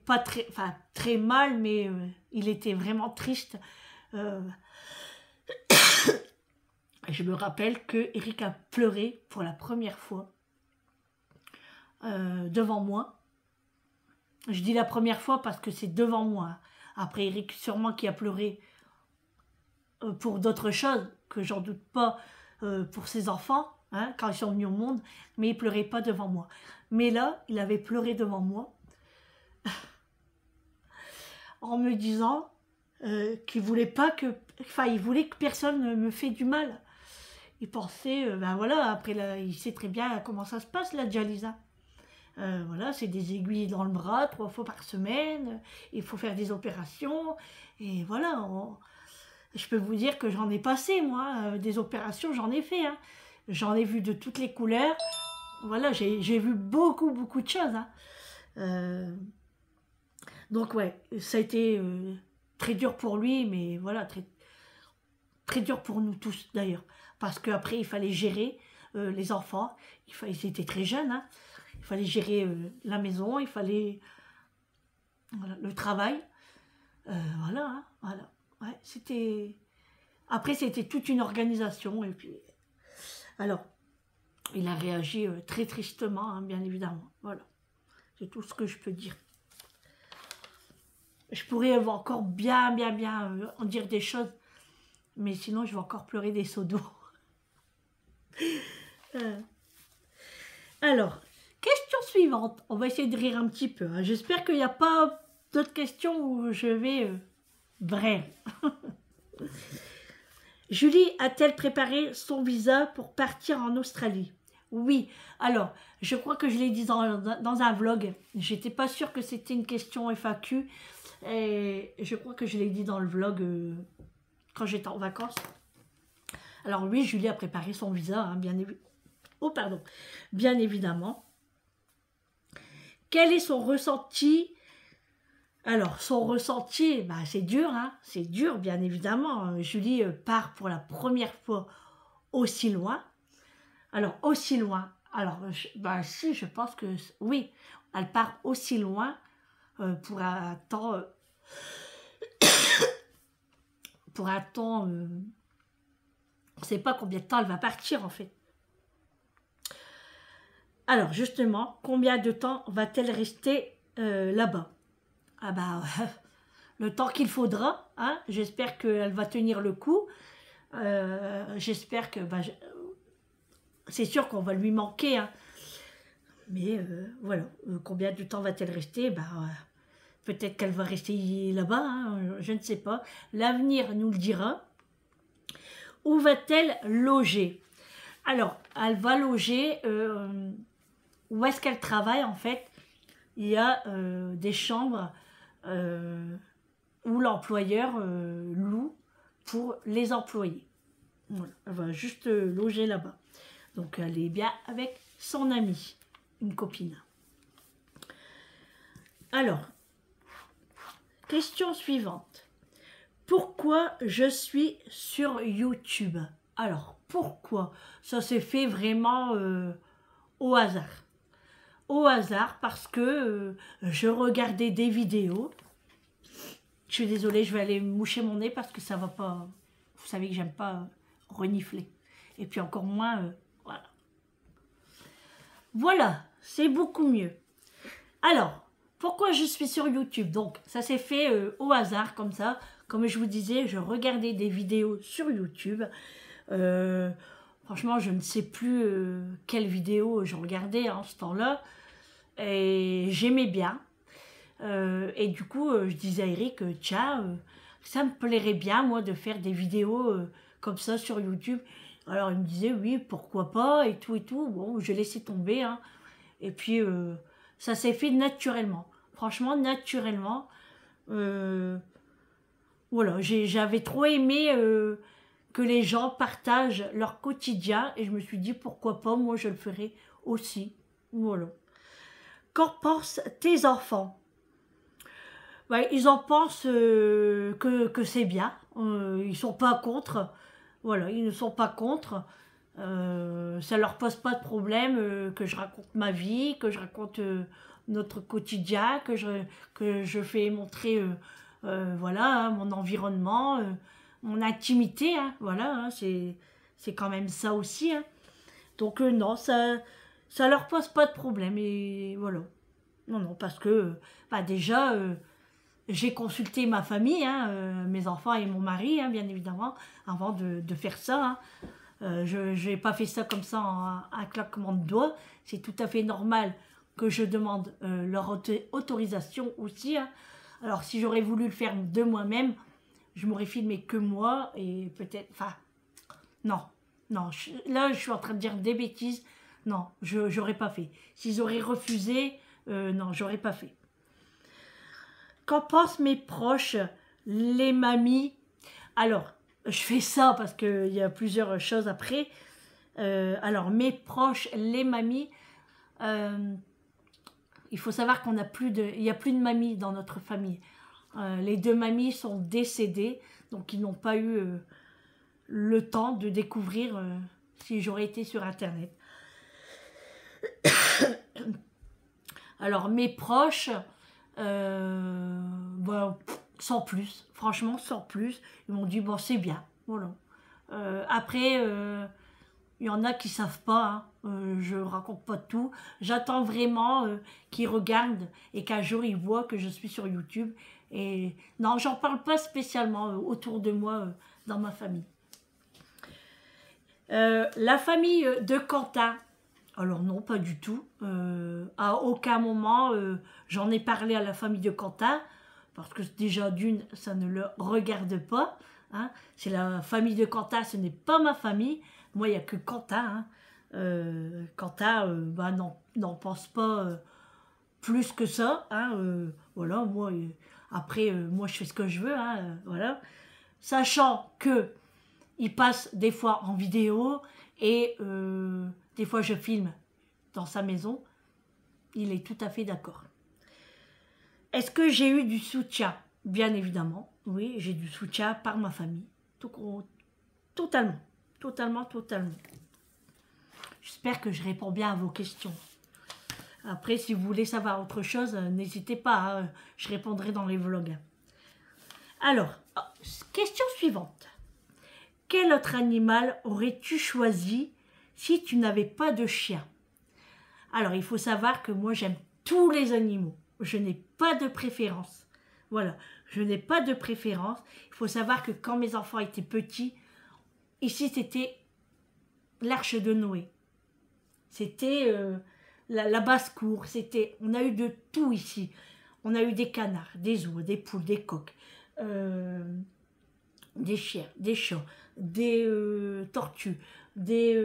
Speaker 1: pas très, enfin très mal, mais il était vraiment triste. Euh, je me rappelle que Eric a pleuré pour la première fois devant moi. Je dis la première fois parce que c'est devant moi. Après Eric, sûrement qui a pleuré pour d'autres choses, que j'en doute pas, pour ses enfants, hein, quand ils sont venus au monde, mais il pleurait pas devant moi. Mais là, il avait pleuré devant moi, en me disant qu'il voulait pas que, enfin, il voulait que personne ne me fait du mal. Il pensait, ben voilà, après là, il sait très bien comment ça se passe la dialyse. Hein. Voilà, c'est des aiguilles dans le bras 3 fois par semaine, il faut faire des opérations, et voilà. Je peux vous dire que j'en ai passé, moi, des opérations, j'en ai fait. Hein. J'en ai vu de toutes les couleurs. Voilà, j'ai vu beaucoup, beaucoup de choses. Hein. Donc ouais, ça a été très dur pour lui, mais voilà, très, très dur pour nous tous d'ailleurs. Parce qu'après, il fallait gérer les enfants. Ils étaient très jeunes. Hein. Il fallait gérer la maison, il fallait voilà, le travail. Voilà, hein, voilà. Ouais, c'était... Après, c'était toute une organisation. Et puis, alors, il a réagi très tristement, hein, bien évidemment. Voilà, c'est tout ce que je peux dire. Je pourrais encore bien en dire des choses, mais sinon, je vais encore pleurer des seaux d'eau. Alors, question suivante. On va essayer de rire un petit peu. Hein. J'espère qu'il n'y a pas d'autres questions où je vais brère. Julie a-t-elle préparé son visa pour partir en Australie? Oui. Alors, je crois que je l'ai dit dans un vlog. J'étais pas sûre que c'était une question FAQ. Et je crois que je l'ai dit dans le vlog quand j'étais en vacances. Alors oui, Julie a préparé son visa, hein, bien évidemment. Quel est son ressenti? Alors, son ressenti, bah, c'est dur, hein, c'est dur, bien évidemment. Julie part pour la première fois aussi loin. Alors, aussi loin. Alors, bah, si, je pense que oui, elle part aussi loin pour un temps... pour un temps... on ne sait pas combien de temps elle va partir, en fait. Alors, justement, combien de temps va-t-elle rester là-bas? Ah bah, le temps qu'il faudra, hein. J'espère qu'elle va tenir le coup. J'espère que... Bah, c'est sûr qu'on va lui manquer, hein. Mais voilà, combien de temps va-t-elle rester? Bah, peut-être qu'elle va rester là-bas, hein, je ne sais pas. L'avenir nous le dira. Où va-t-elle loger? Alors, elle va loger... où est-ce qu'elle travaille, en fait? Il y a des chambres où l'employeur loue pour les employés. Voilà, elle va juste loger là-bas. Donc elle est bien avec son amie, une copine. Alors, question suivante. Pourquoi je suis sur YouTube? Alors, pourquoi? Ça s'est fait vraiment au hasard. au hasard parce que je regardais des vidéos. Je suis désolée, je vais aller me moucher mon nez parce que ça va pas. Vous savez que j'aime pas renifler. Et puis encore moins, voilà. Voilà, c'est beaucoup mieux. Alors, pourquoi je suis sur YouTube? Donc, ça s'est fait au hasard comme ça. Comme je vous disais, je regardais des vidéos sur YouTube. Franchement, je ne sais plus quelle vidéo je regardais en ce temps-là. Et j'aimais bien. Et du coup, je disais à Eric, tiens, ça me plairait bien, moi, de faire des vidéos comme ça sur YouTube. Alors, il me disait, oui, pourquoi pas, et tout, et tout. Bon, je laissais tomber, hein. Et puis, ça s'est fait naturellement. Franchement, naturellement. Voilà, j'avais trop aimé que les gens partagent leur quotidien. Et je me suis dit, pourquoi pas, moi, je le ferai aussi. Voilà. Qu'en pensent tes enfants? Ouais, ils en pensent que c'est bien. Ils sont pas contre. Voilà, ils ne sont pas contre. Ça leur pose pas de problème que je raconte ma vie, que je raconte notre quotidien, que je fais montrer voilà, hein, mon environnement, mon intimité. Hein, voilà, hein, c'est quand même ça aussi. Hein. Donc non, ça leur pose pas de problème. Et voilà. Non, non, parce que bah, déjà... j'ai consulté ma famille, hein, mes enfants et mon mari, hein, bien évidemment, avant de faire ça. Hein. Je n'ai pas fait ça comme ça en un claquement de doigts. C'est tout à fait normal que je demande leur autorisation aussi. Hein. Alors, si j'aurais voulu le faire de moi-même, je m'aurais filmé que moi et peut-être... Enfin, non, non. Là, je suis en train de dire des bêtises. Non, je n'aurais pas fait. S'ils auraient refusé, non, j'aurais pas fait. Qu'en pensent mes proches, les mamies? Alors, je fais ça parce qu'il y a plusieurs choses après. Alors, mes proches, les mamies, il faut savoir qu'on n'a plus de, il n'y a plus de mamies dans notre famille. Les deux mamies sont décédées, donc ils n'ont pas eu le temps de découvrir si j'aurais été sur Internet. Alors, mes proches... bah, sans plus, franchement sans plus. Ils m'ont dit bon c'est bien, voilà. Après il y en a qui savent pas, hein. Je raconte pas tout. J'attends vraiment qu'ils regardent et qu'un jour ils voient que je suis sur YouTube. Et non, j'en parle pas spécialement autour de moi dans ma famille. La famille de Quentin. Alors non, pas du tout. À aucun moment, j'en ai parlé à la famille de Quentin, parce que déjà d'une, ça ne le regarde pas. Hein. C'est la famille de Quentin, ce n'est pas ma famille. Moi, il n'y a que Quentin. Hein. Quentin, bah, n'en pense pas plus que ça. Hein. Voilà, moi, après, moi, je fais ce que je veux. Hein. Voilà. Sachant que il passe des fois en vidéo et... des fois, je filme dans sa maison. Il est tout à fait d'accord. Est-ce que j'ai eu du soutien? Bien évidemment. Oui, j'ai du soutien par ma famille. Totalement. Totalement, totalement. J'espère que je réponds bien à vos questions. Après, si vous voulez savoir autre chose, n'hésitez pas. Hein, je répondrai dans les vlogs. Alors, question suivante. Quel autre animal aurais-tu choisi si tu n'avais pas de chien? Alors, il faut savoir que moi, j'aime tous les animaux. Je n'ai pas de préférence. Voilà, je n'ai pas de préférence. Il faut savoir que quand mes enfants étaient petits, ici, c'était l'arche de Noé. C'était la basse-cour. On a eu de tout ici. On a eu des canards, des oies, des poules, des coqs, des chiens, des chats, des tortues, des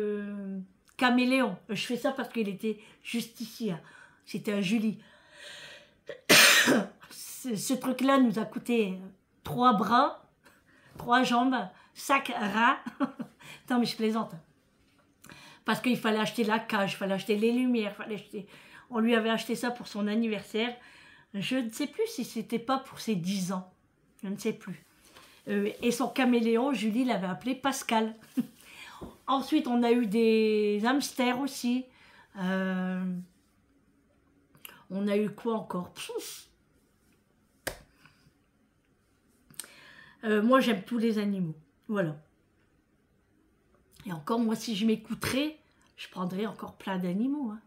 Speaker 1: caméléons. Je fais ça parce qu'il était juste ici. Hein. C'était un Julie. Ce truc-là nous a coûté 3 bras, 3 jambes, 5 reins. Non mais je plaisante. Parce qu'il fallait acheter la cage, il fallait acheter les lumières, on lui avait acheté ça pour son anniversaire. Je ne sais plus si c'était pas pour ses 10 ans. Je ne sais plus. Et son caméléon, Julie l'avait appelé Pascal. Ensuite, on a eu des hamsters aussi. On a eu quoi encore? Moi, j'aime tous les animaux. Voilà. Et encore, moi, si je m'écouterais, je prendrais encore plein d'animaux. Hein.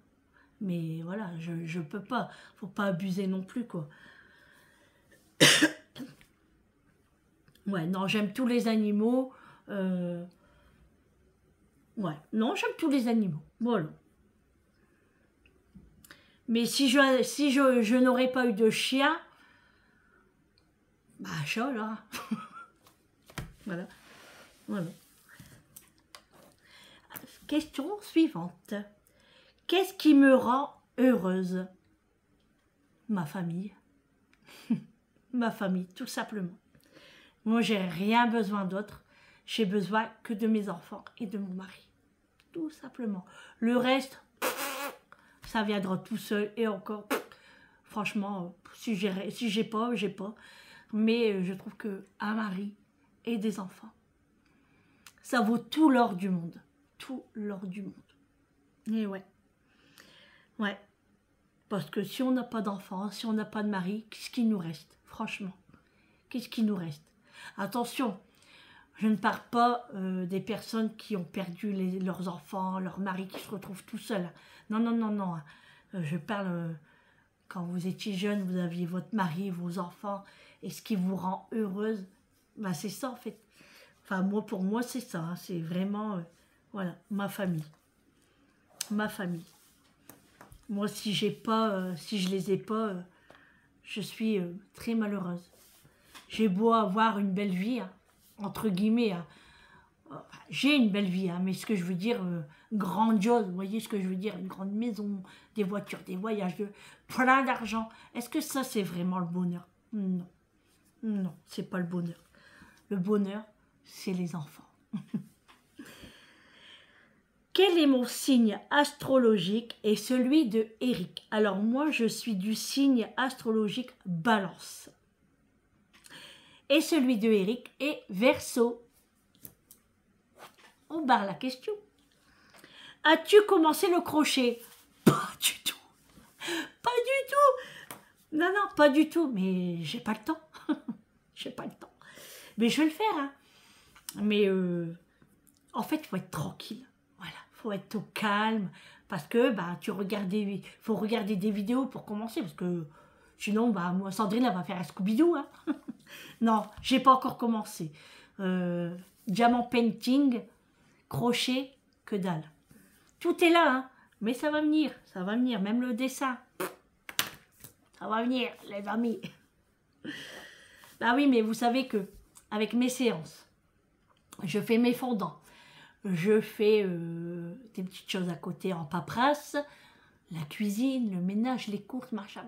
Speaker 1: Mais voilà, je peux pas. Faut pas abuser non plus, quoi. Ouais, non, j'aime tous les animaux. Ouais, non, j'aime tous les animaux. Voilà. Mais si je n'aurais pas eu de chien, bah, chat, là. Voilà. Voilà. Question suivante. Qu'est-ce qui me rend heureuse? Ma famille. Ma famille, tout simplement. Moi, j'ai rien besoin d'autre. J'ai besoin que de mes enfants et de mon mari. Tout simplement. Le reste, ça viendra tout seul et encore. Franchement, si j'ai pas, j'ai pas. Mais je trouve que un mari et des enfants, ça vaut tout l'or du monde. Tout l'or du monde. Et ouais. Ouais. Parce que si on n'a pas d'enfants, si on n'a pas de mari, qu'est-ce qui nous reste? Franchement. Qu'est-ce qui nous reste? Attention, je ne parle pas des personnes qui ont perdu leurs enfants, leurs maris qui se retrouvent tout seuls. Non, non, non, non. Je parle quand vous étiez jeune, vous aviez votre mari, vos enfants, et ce qui vous rend heureuse, ben c'est ça en fait. Enfin, moi, pour moi, c'est ça. Hein, c'est vraiment, voilà, ma famille. Ma famille. Moi, si j'ai pas, si je les ai pas, je suis très malheureuse. J'ai beau avoir une belle vie, hein, entre guillemets, hein. J'ai une belle vie, hein, mais ce que je veux dire, grandiose, vous voyez ce que je veux dire, une grande maison, des voitures, des voyages, plein d'argent. Est-ce que ça, c'est vraiment le bonheur? Non, non, c'est pas le bonheur. Le bonheur, c'est les enfants. Quel est mon signe astrologique et celui de Eric? Alors moi, je suis du signe astrologique Balance. Et celui de Eric est Verseau. On barre la question. As-tu commencé le crochet? Pas du tout. Pas du tout. Non, non, pas du tout. Mais j'ai pas le temps. J'ai pas le temps. Mais je vais le faire. Hein. Mais en fait, il faut être tranquille. Voilà. Il faut être au calme. Parce que bah, faut regarder des vidéos pour commencer. Parce que sinon, bah, moi, Sandrine, elle va faire un Scooby-Doo. Hein. Non, j'ai pas encore commencé. Diamant painting, crochet, que dalle. Tout est là, hein, mais ça va venir, même le dessin. Ça va venir, les amis. Bah oui, mais vous savez que avec mes séances, je fais mes fondants, je fais des petites choses à côté en paperasse, la cuisine, le ménage, les courses, machin.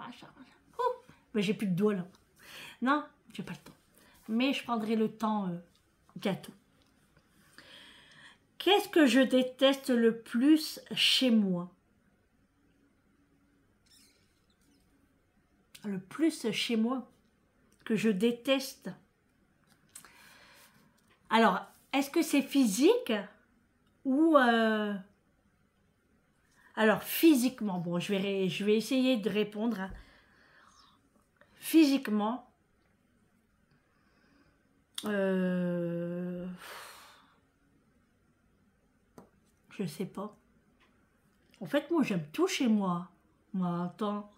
Speaker 1: Oh, mais j'ai plus de doigts là. Non, j'ai pas le temps. Mais je prendrai le temps bientôt. Qu'est-ce que je déteste le plus chez moi? Le plus chez moi que je déteste. Alors, est-ce que c'est physique ou... Alors, physiquement, bon, je vais essayer de répondre. Hein. Physiquement, je sais pas. En fait, moi, j'aime tout chez moi. Moi, attends.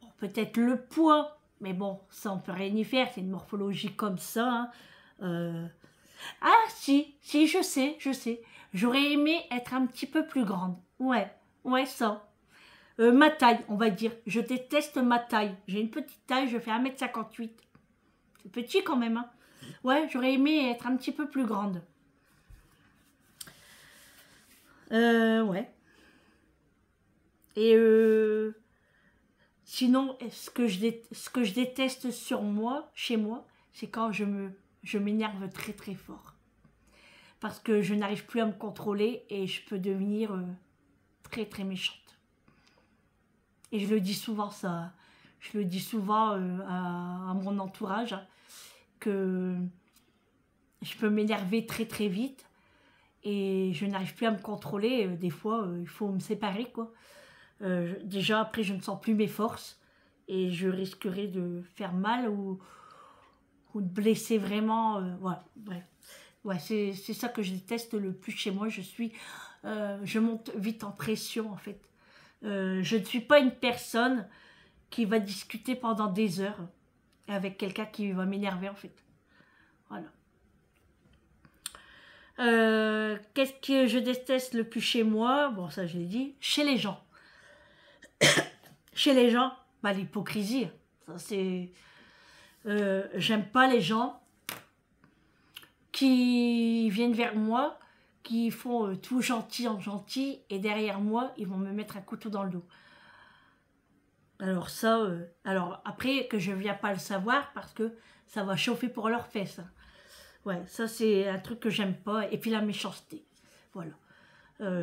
Speaker 1: Bon, peut-être le poids, mais bon, ça, on peut rien y faire. C'est une morphologie comme ça. Hein. Ah, si, je sais. J'aurais aimé être un petit peu plus grande. Ouais, ça. Ma taille, on va dire. Je déteste ma taille. J'ai une petite taille, je fais 1,58 m. C'est petit quand même, hein. Ouais, j'aurais aimé être un petit peu plus grande. Ouais. Et sinon, ce que je déteste sur moi, chez moi, c'est quand je m'énerve très très fort. Parce que je n'arrive plus à me contrôler et je peux devenir très très méchante. Et je le dis souvent ça. Je le dis souvent à mon entourage, hein, que je peux m'énerver très très vite et je n'arrive plus à me contrôler. Des fois, il faut me séparer, quoi. Déjà, après, je ne sens plus mes forces et je risquerais de faire mal ou de blesser vraiment. Voilà, bref. Ouais, c'est ça que je déteste le plus chez moi. Je monte vite en pression, en fait. Je ne suis pas une personne qui va discuter pendant des heures avec quelqu'un qui va m'énerver, en fait. Voilà. Qu'est-ce que je déteste le plus chez moi? Bon, ça, je l'ai dit. Chez les gens. Chez les gens, bah, l'hypocrisie. Ça, c'est... j'aime pas les gens qui viennent vers moi, qui font tout gentil en gentil, et derrière moi, ils vont me mettre un couteau dans le dos. Alors ça, alors après que je viens pas le savoir, parce que ça va chauffer pour leurs fesses. Ouais, ça c'est un truc que j'aime pas. Et puis la méchanceté, voilà.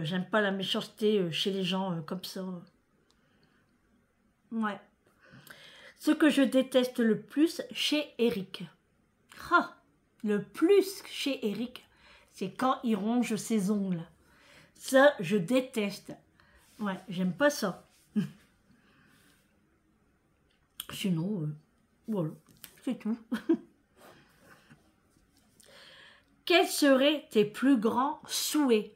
Speaker 1: J'aime pas la méchanceté chez les gens comme ça. Ouais. Ce que je déteste le plus chez Eric. Ah, le plus chez Eric, c'est quand il ronge ses ongles. Ça, je déteste. Ouais, j'aime pas ça. Sinon, voilà, c'est tout. Quels seraient tes plus grands souhaits?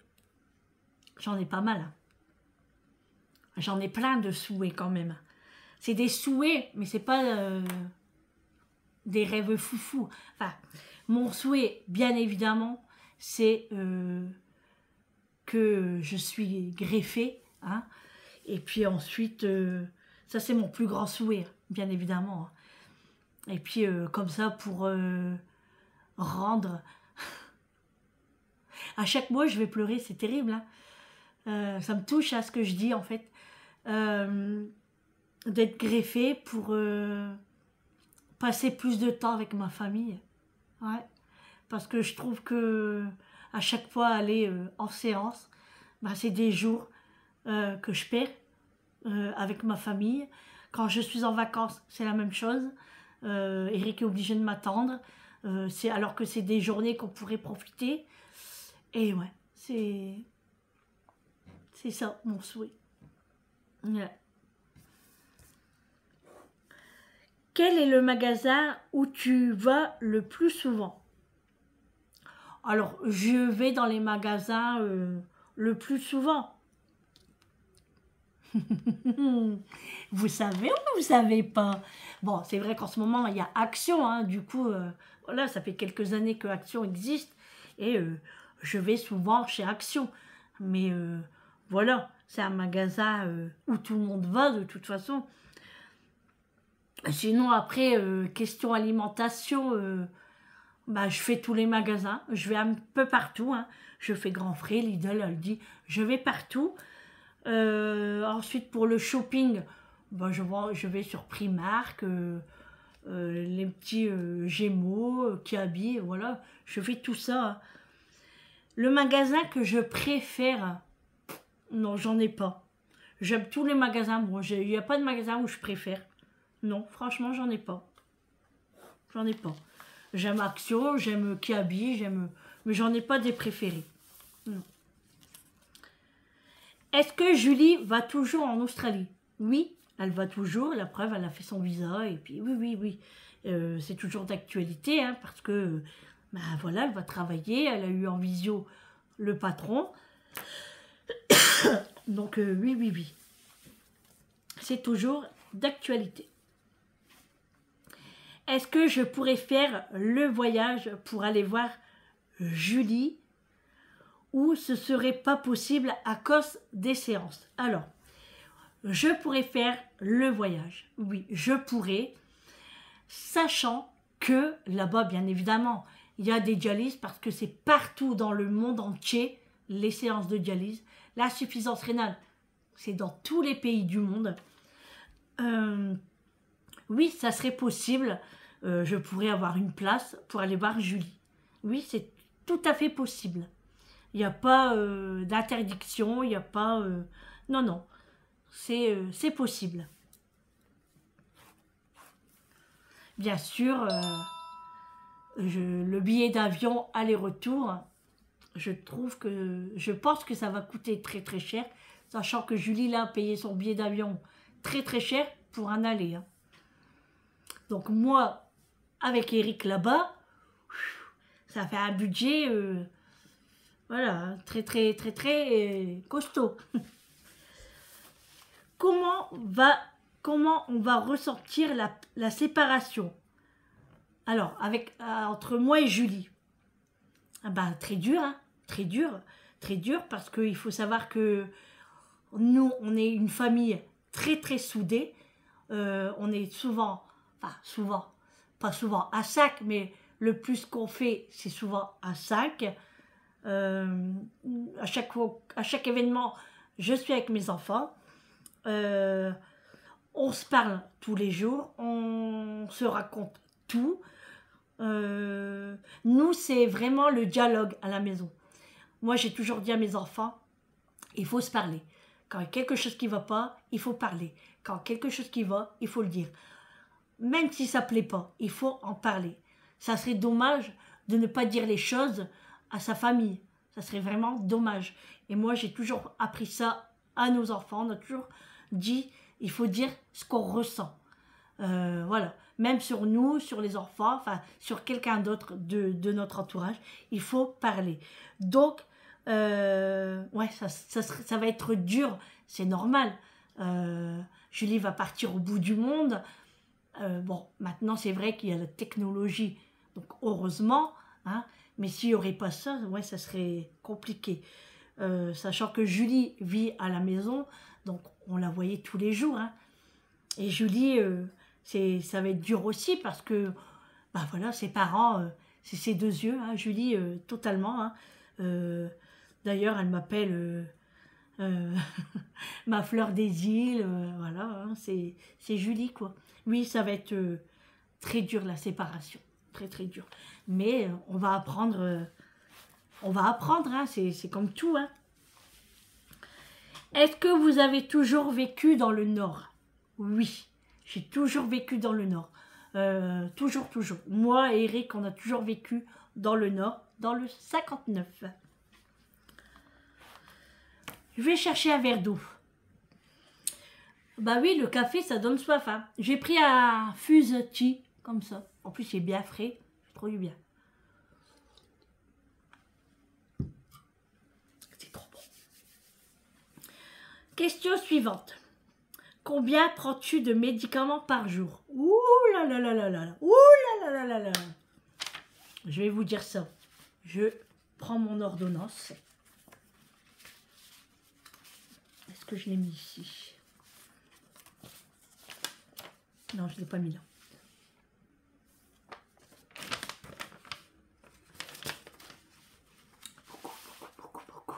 Speaker 1: J'en ai pas mal. Hein. J'en ai plein de souhaits quand même. C'est des souhaits, mais c'est pas des rêves foufous. Enfin, mon souhait, bien évidemment, c'est que je suis greffée. Hein, et puis ensuite, ça c'est mon plus grand souhait, bien évidemment. Et puis comme ça, pour rendre... À chaque mois, je vais pleurer, c'est terrible. Hein. Ça me touche à ce que je dis, en fait. D'être greffée pour passer plus de temps avec ma famille. Ouais. Parce que je trouve que à chaque fois aller en séance, bah, c'est des jours que je perds avec ma famille. Quand je suis en vacances, c'est la même chose. Eric est obligé de m'attendre. Alors que c'est des journées qu'on pourrait profiter. Et ouais, c'est ça mon souhait. Ouais. Quel est le magasin où tu vas le plus souvent? Alors, je vais dans les magasins le plus souvent. Vous savez ou vous savez pas? Bon, c'est vrai qu'en ce moment, il y a Action. Hein, du coup, voilà, ça fait quelques années que Action existe. Et je vais souvent chez Action. Mais voilà, c'est un magasin où tout le monde va de toute façon. Sinon, après, question alimentation, bah, je fais tous les magasins. Je vais un peu partout. Hein. Je fais Grand Frais, Lidl, Aldi. Je vais partout. Ensuite, pour le shopping, bah, je vais sur Primark, les petits Gémeaux, Kiabi, voilà. Je fais tout ça. Hein. Le magasin que je préfère, non, j'en ai pas. J'aime tous les magasins. Bon, il n'y a pas de magasin où je préfère. Non, franchement, j'en ai pas. J'en ai pas. J'aime Action, j'aime Kiabi, mais j'en ai pas des préférés. Non. Est-ce que Julie va toujours en Australie? Oui, elle va toujours. La preuve, elle a fait son visa. Et puis, oui. C'est toujours d'actualité, hein, parce que, bah, voilà, elle va travailler. Elle a eu en visio le patron. Donc, oui. C'est toujours d'actualité. Est-ce que je pourrais faire le voyage pour aller voir Julie ou ce serait pas possible à cause des séances? Alors, je pourrais faire le voyage. Oui, je pourrais, sachant que là-bas, bien évidemment, il y a des dialyses parce que c'est partout dans le monde entier, les séances de dialyse. L'insuffisance rénale, c'est dans tous les pays du monde. Oui, ça serait possible. Je pourrais avoir une place pour aller voir Julie. Oui, c'est tout à fait possible. Il n'y a pas d'interdiction, il n'y a pas... non, c'est possible. Bien sûr, le billet d'avion aller-retour, je pense que ça va coûter très très cher. Sachant que Julie, là, a payé son billet d'avion très très cher pour un aller. Hein. Donc moi, avec Eric là-bas, ça fait un budget, voilà, très très très très costaud. Comment on va ressortir la séparation? Alors, entre moi et Julie, ah ben, très dur, hein, très dur, parce qu'il faut savoir que nous, on est une famille très très soudée. On est souvent, pas souvent à 5, mais le plus qu'on fait, c'est souvent à 5. À chaque événement, je suis avec mes enfants. On se parle tous les jours, on se raconte tout. Nous, c'est vraiment le dialogue à la maison. Moi, j'ai toujours dit à mes enfants, il faut se parler. Quand il y a quelque chose qui ne va pas, il faut parler. Quand quelque chose qui va, il faut le dire. Même si ça ne plaît pas, il faut en parler. Ça serait dommage de ne pas dire les choses à sa famille. Ça serait vraiment dommage. Et moi, j'ai toujours appris ça à nos enfants. On a toujours dit, il faut dire ce qu'on ressent. Voilà. Même sur nous, sur les enfants, enfin, sur quelqu'un d'autre de notre entourage, il faut parler. Donc, ouais, ça va être dur, c'est normal. Julie va partir au bout du monde. Bon, maintenant, c'est vrai qu'il y a la technologie, donc heureusement, hein, mais s'il n'y aurait pas ça, ouais, ça serait compliqué. Sachant que Julie vit à la maison, donc on la voyait tous les jours. Hein. Et Julie, ça va être dur aussi parce que, bah voilà, ses parents, c'est ses deux yeux, hein, Julie, totalement. Hein. D'ailleurs, elle m'appelle ma fleur des îles, voilà, hein, c'est Julie, quoi. Oui, ça va être très dur, la séparation, très très dur. Mais on va apprendre, hein, c'est comme tout. Hein. Est-ce que vous avez toujours vécu dans le Nord? Oui, j'ai toujours vécu dans le Nord. Toujours. Moi et Eric, on a toujours vécu dans le Nord, dans le 59. Je vais chercher un verre d'eau. Bah oui, le café, ça donne soif. Hein. J'ai pris un Fuse Tea, comme ça. En plus, il est bien frais. C'est trop du bien. C'est trop bon. Question suivante. Combien prends-tu de médicaments par jour? Ouh là là là là là. Ouh là là là là là. Je vais vous dire ça. Je prends mon ordonnance. Est-ce que je l'ai mis ici? Non, je ne l'ai pas mis là. Beaucoup.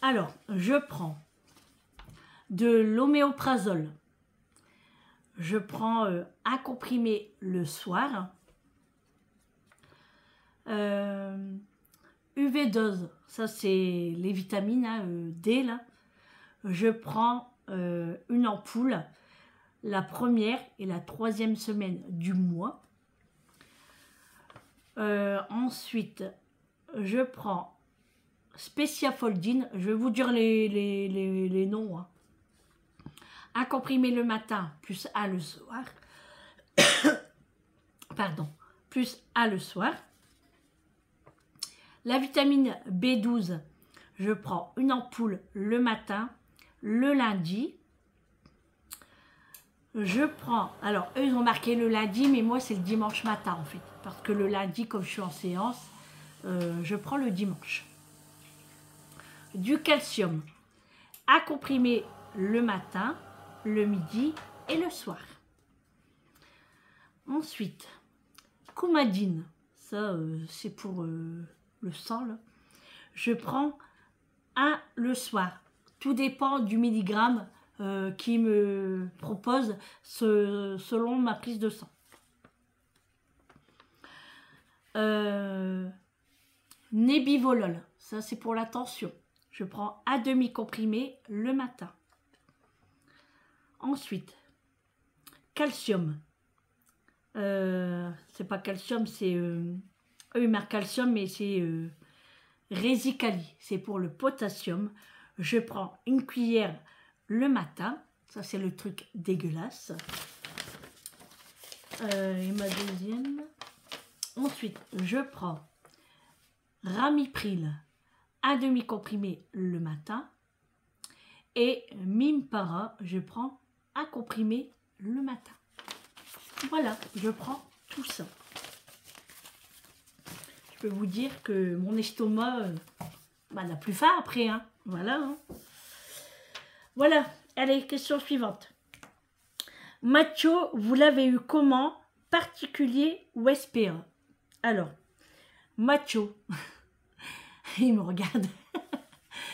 Speaker 1: Alors, je prends de l'homéoprazole. Je prends un comprimé le soir. UV dose, ça c'est les vitamines hein, D là. Je prends une ampoule la première et la troisième semaine du mois. Ensuite, je prends Speciafoldine. Je vais vous dire les noms. Hein. Un comprimé le matin, plus un le soir. Pardon, plus un le soir. La vitamine B12, je prends une ampoule le matin, le lundi. Je prends, alors eux ils ont marqué le lundi, mais moi c'est le dimanche matin en fait. Parce que le lundi, comme je suis en séance, je prends le dimanche. Du calcium, à comprimer le matin, le midi et le soir. Ensuite, Coumadine, ça c'est pour le sang là. Je prends un le soir. Tout dépend du milligramme qui me propose selon ma prise de sang. Nebivolol, ça c'est pour la tension. Je prends un demi-comprimé le matin. Ensuite, calcium. C'est pas calcium, c'est... eux ils marquent calcium, mais c'est Résicali. C'est pour le potassium. je prends une cuillère le matin. Ça, c'est le truc dégueulasse. Et ma deuxième. Ensuite, je prends Ramipril, un demi-comprimé le matin. Et Mimpara, je prends un comprimé le matin. Voilà, je prends tout ça. Je peux vous dire que mon estomac n'a plus faim après. Hein. Voilà. Hein. Voilà. Allez, question suivante. Macho, vous l'avez eu comment? Particulier ou SPA? Alors, Macho. Il me regarde.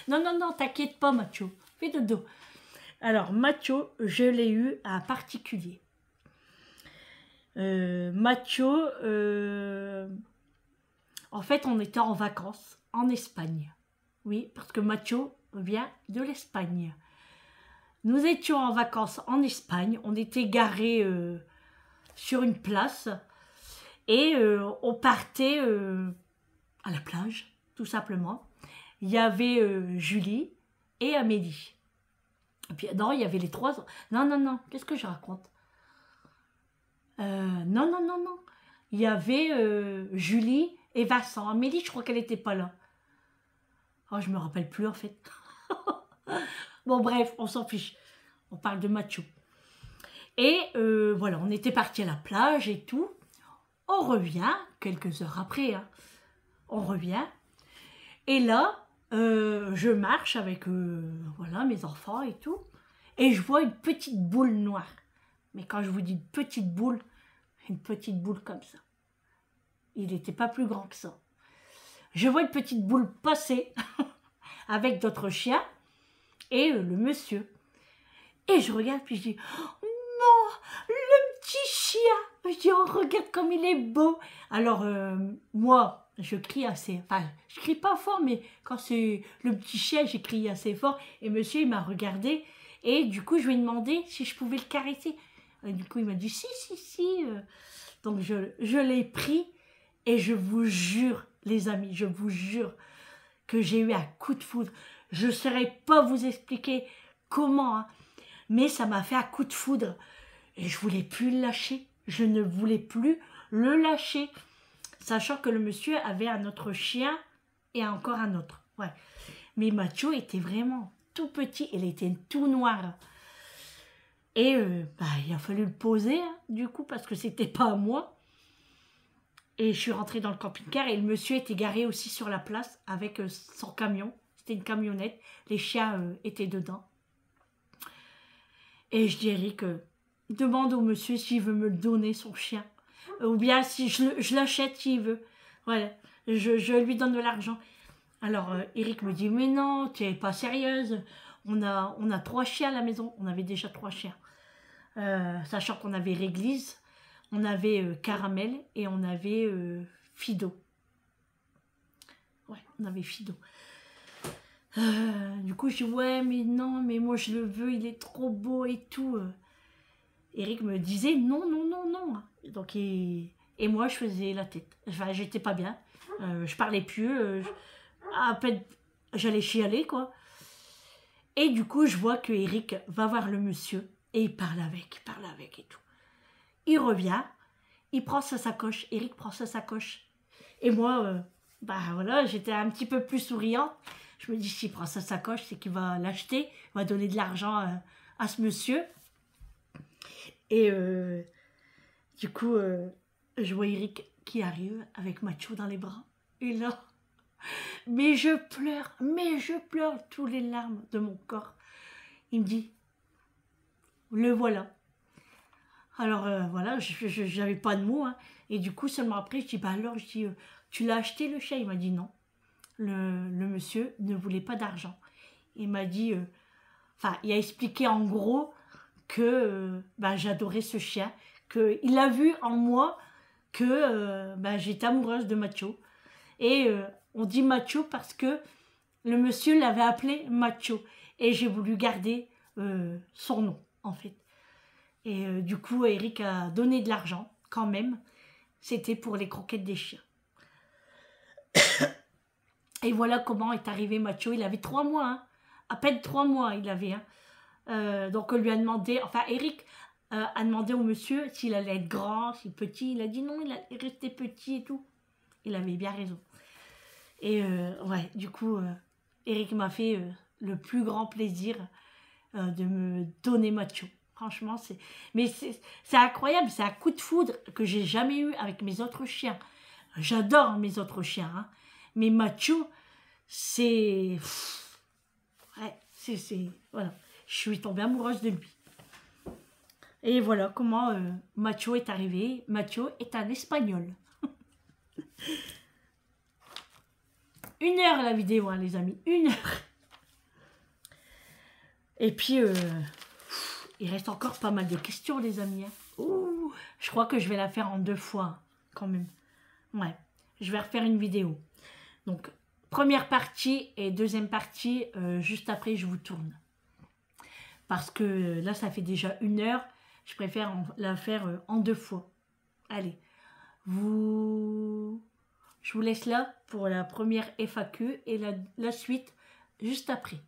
Speaker 1: Non, non, non, t'inquiète pas, Macho. Fais dodo. Alors, Macho, je l'ai eu à particulier. Macho, en fait, on était en vacances en Espagne. Oui, parce que Macho vient de l'Espagne. Nous étions en vacances en Espagne. On était garés sur une place. Et on partait à la plage, tout simplement. Il y avait Julie et Amélie. Et puis, non, il y avait les trois. Non, non, non, qu'est-ce que je raconte? Non, non, non, non. Il y avait Julie et Vincent. Amélie, je crois qu'elle n'était pas là. Oh, je me rappelle plus, en fait. Bon, bref, on s'en fiche. On parle de Macho. Et voilà, on était partis à la plage et tout. On revient, quelques heures après, hein, on revient. Et là, je marche avec voilà, mes enfants et tout. Et je vois une petite boule noire. Mais quand je vous dis une petite boule comme ça. Il n'était pas plus grand que ça. Je vois une petite boule passer avec d'autres chiens et le monsieur. Et je regarde puis je dis, oh, non, le petit chien. Je dis, oh, regarde comme il est beau. Alors, moi, je crie assez, enfin, je crie pas fort, mais quand c'est le petit chien, j'ai crié assez fort. Et monsieur, il m'a regardé. Et du coup, je lui ai demandé si je pouvais le caresser. Et du coup, il m'a dit, si, si, si. Donc, je l'ai pris. Et je vous jure, les amis, je vous jure que j'ai eu un coup de foudre. Je ne saurais pas vous expliquer comment, hein, mais ça m'a fait un coup de foudre. Et je ne voulais plus le lâcher. Je ne voulais plus le lâcher. Sachant que le monsieur avait un autre chien et encore un autre. Ouais. Mais Macho était vraiment tout petit. Il était tout noir. Et il a fallu le poser, hein, du coup, parce que c'était pas à moi. Et je suis rentrée dans le camping-car et le monsieur était garé aussi sur la place avec son camion. C'était une camionnette. Les chiens étaient dedans. Et je dis, Eric, demande au monsieur s'il veut me le donner, son chien. Ou bien si je l'achète s'il veut. Voilà, je lui donne de l'argent. Alors, Eric me dit, mais non, tu n'es pas sérieuse. On a 3 chiens à la maison. On avait déjà 3 chiens. Sachant qu'on avait Réglise, on avait Caramel et on avait Fido. Ouais, on avait Fido. Du coup, je dis, ouais, mais non, mais moi je le veux, il est trop beau et tout. Eric me disait, non, non, non, non. Donc, et moi, je faisais la tête. Enfin, j'étais pas bien. Je parlais plus. À peine, j'allais chialer, quoi. Et du coup, je vois que Eric va voir le monsieur et il parle avec et tout. Il revient, il prend sa sacoche. Eric prend sa sacoche. Et moi, voilà, j'étais un petit peu plus souriante. Je me dis, s'il prend sa sacoche, c'est qu'il va l'acheter, il va donner de l'argent à ce monsieur. Et du coup, je vois Eric qui arrive avec Macho dans les bras. Et là, mais je pleure tous les larmes de mon corps. Il me dit, le voilà. Alors voilà, je n'avais pas de mots. Hein. Et du coup, seulement après, je dis, bah alors, je dis, tu l'as acheté le chien? Il m'a dit non. Le monsieur ne voulait pas d'argent. Il m'a dit, il a expliqué en gros que j'adorais ce chien, qu'il a vu en moi que j'étais amoureuse de Macho. Et on dit Macho parce que le monsieur l'avait appelé Macho. Et j'ai voulu garder son nom, en fait. Et du coup, Eric a donné de l'argent, quand même. C'était pour les croquettes des chiens. Et voilà comment est arrivé Macho. Il avait 3 mois, hein. à peine 3 mois il avait. Hein. Donc on lui a demandé, enfin Eric a demandé au monsieur s'il allait être grand, si petit. Il a dit non, il allait rester petit et tout. Il avait bien raison. Et ouais, du coup, Eric m'a fait le plus grand plaisir de me donner Macho. Franchement, c'est incroyable, c'est un coup de foudre que j'ai jamais eu avec mes autres chiens. J'adore mes autres chiens, hein. Mais Macho, c'est... Ouais, voilà. Je suis tombée amoureuse de lui. Et voilà comment Macho est arrivé. Macho est un Espagnol. 1 heure la vidéo, hein, les amis. 1 heure. Et puis, il reste encore pas mal de questions, les amis. Hein. Ouh, je crois que je vais la faire en 2 fois, quand même. Ouais, je vais refaire une vidéo. Donc, première partie et deuxième partie, juste après, je vous tourne. Parce que là, ça fait déjà 1 heure. Je préfère la faire en 2 fois. Allez, je vous laisse là pour la première FAQ et la suite juste après.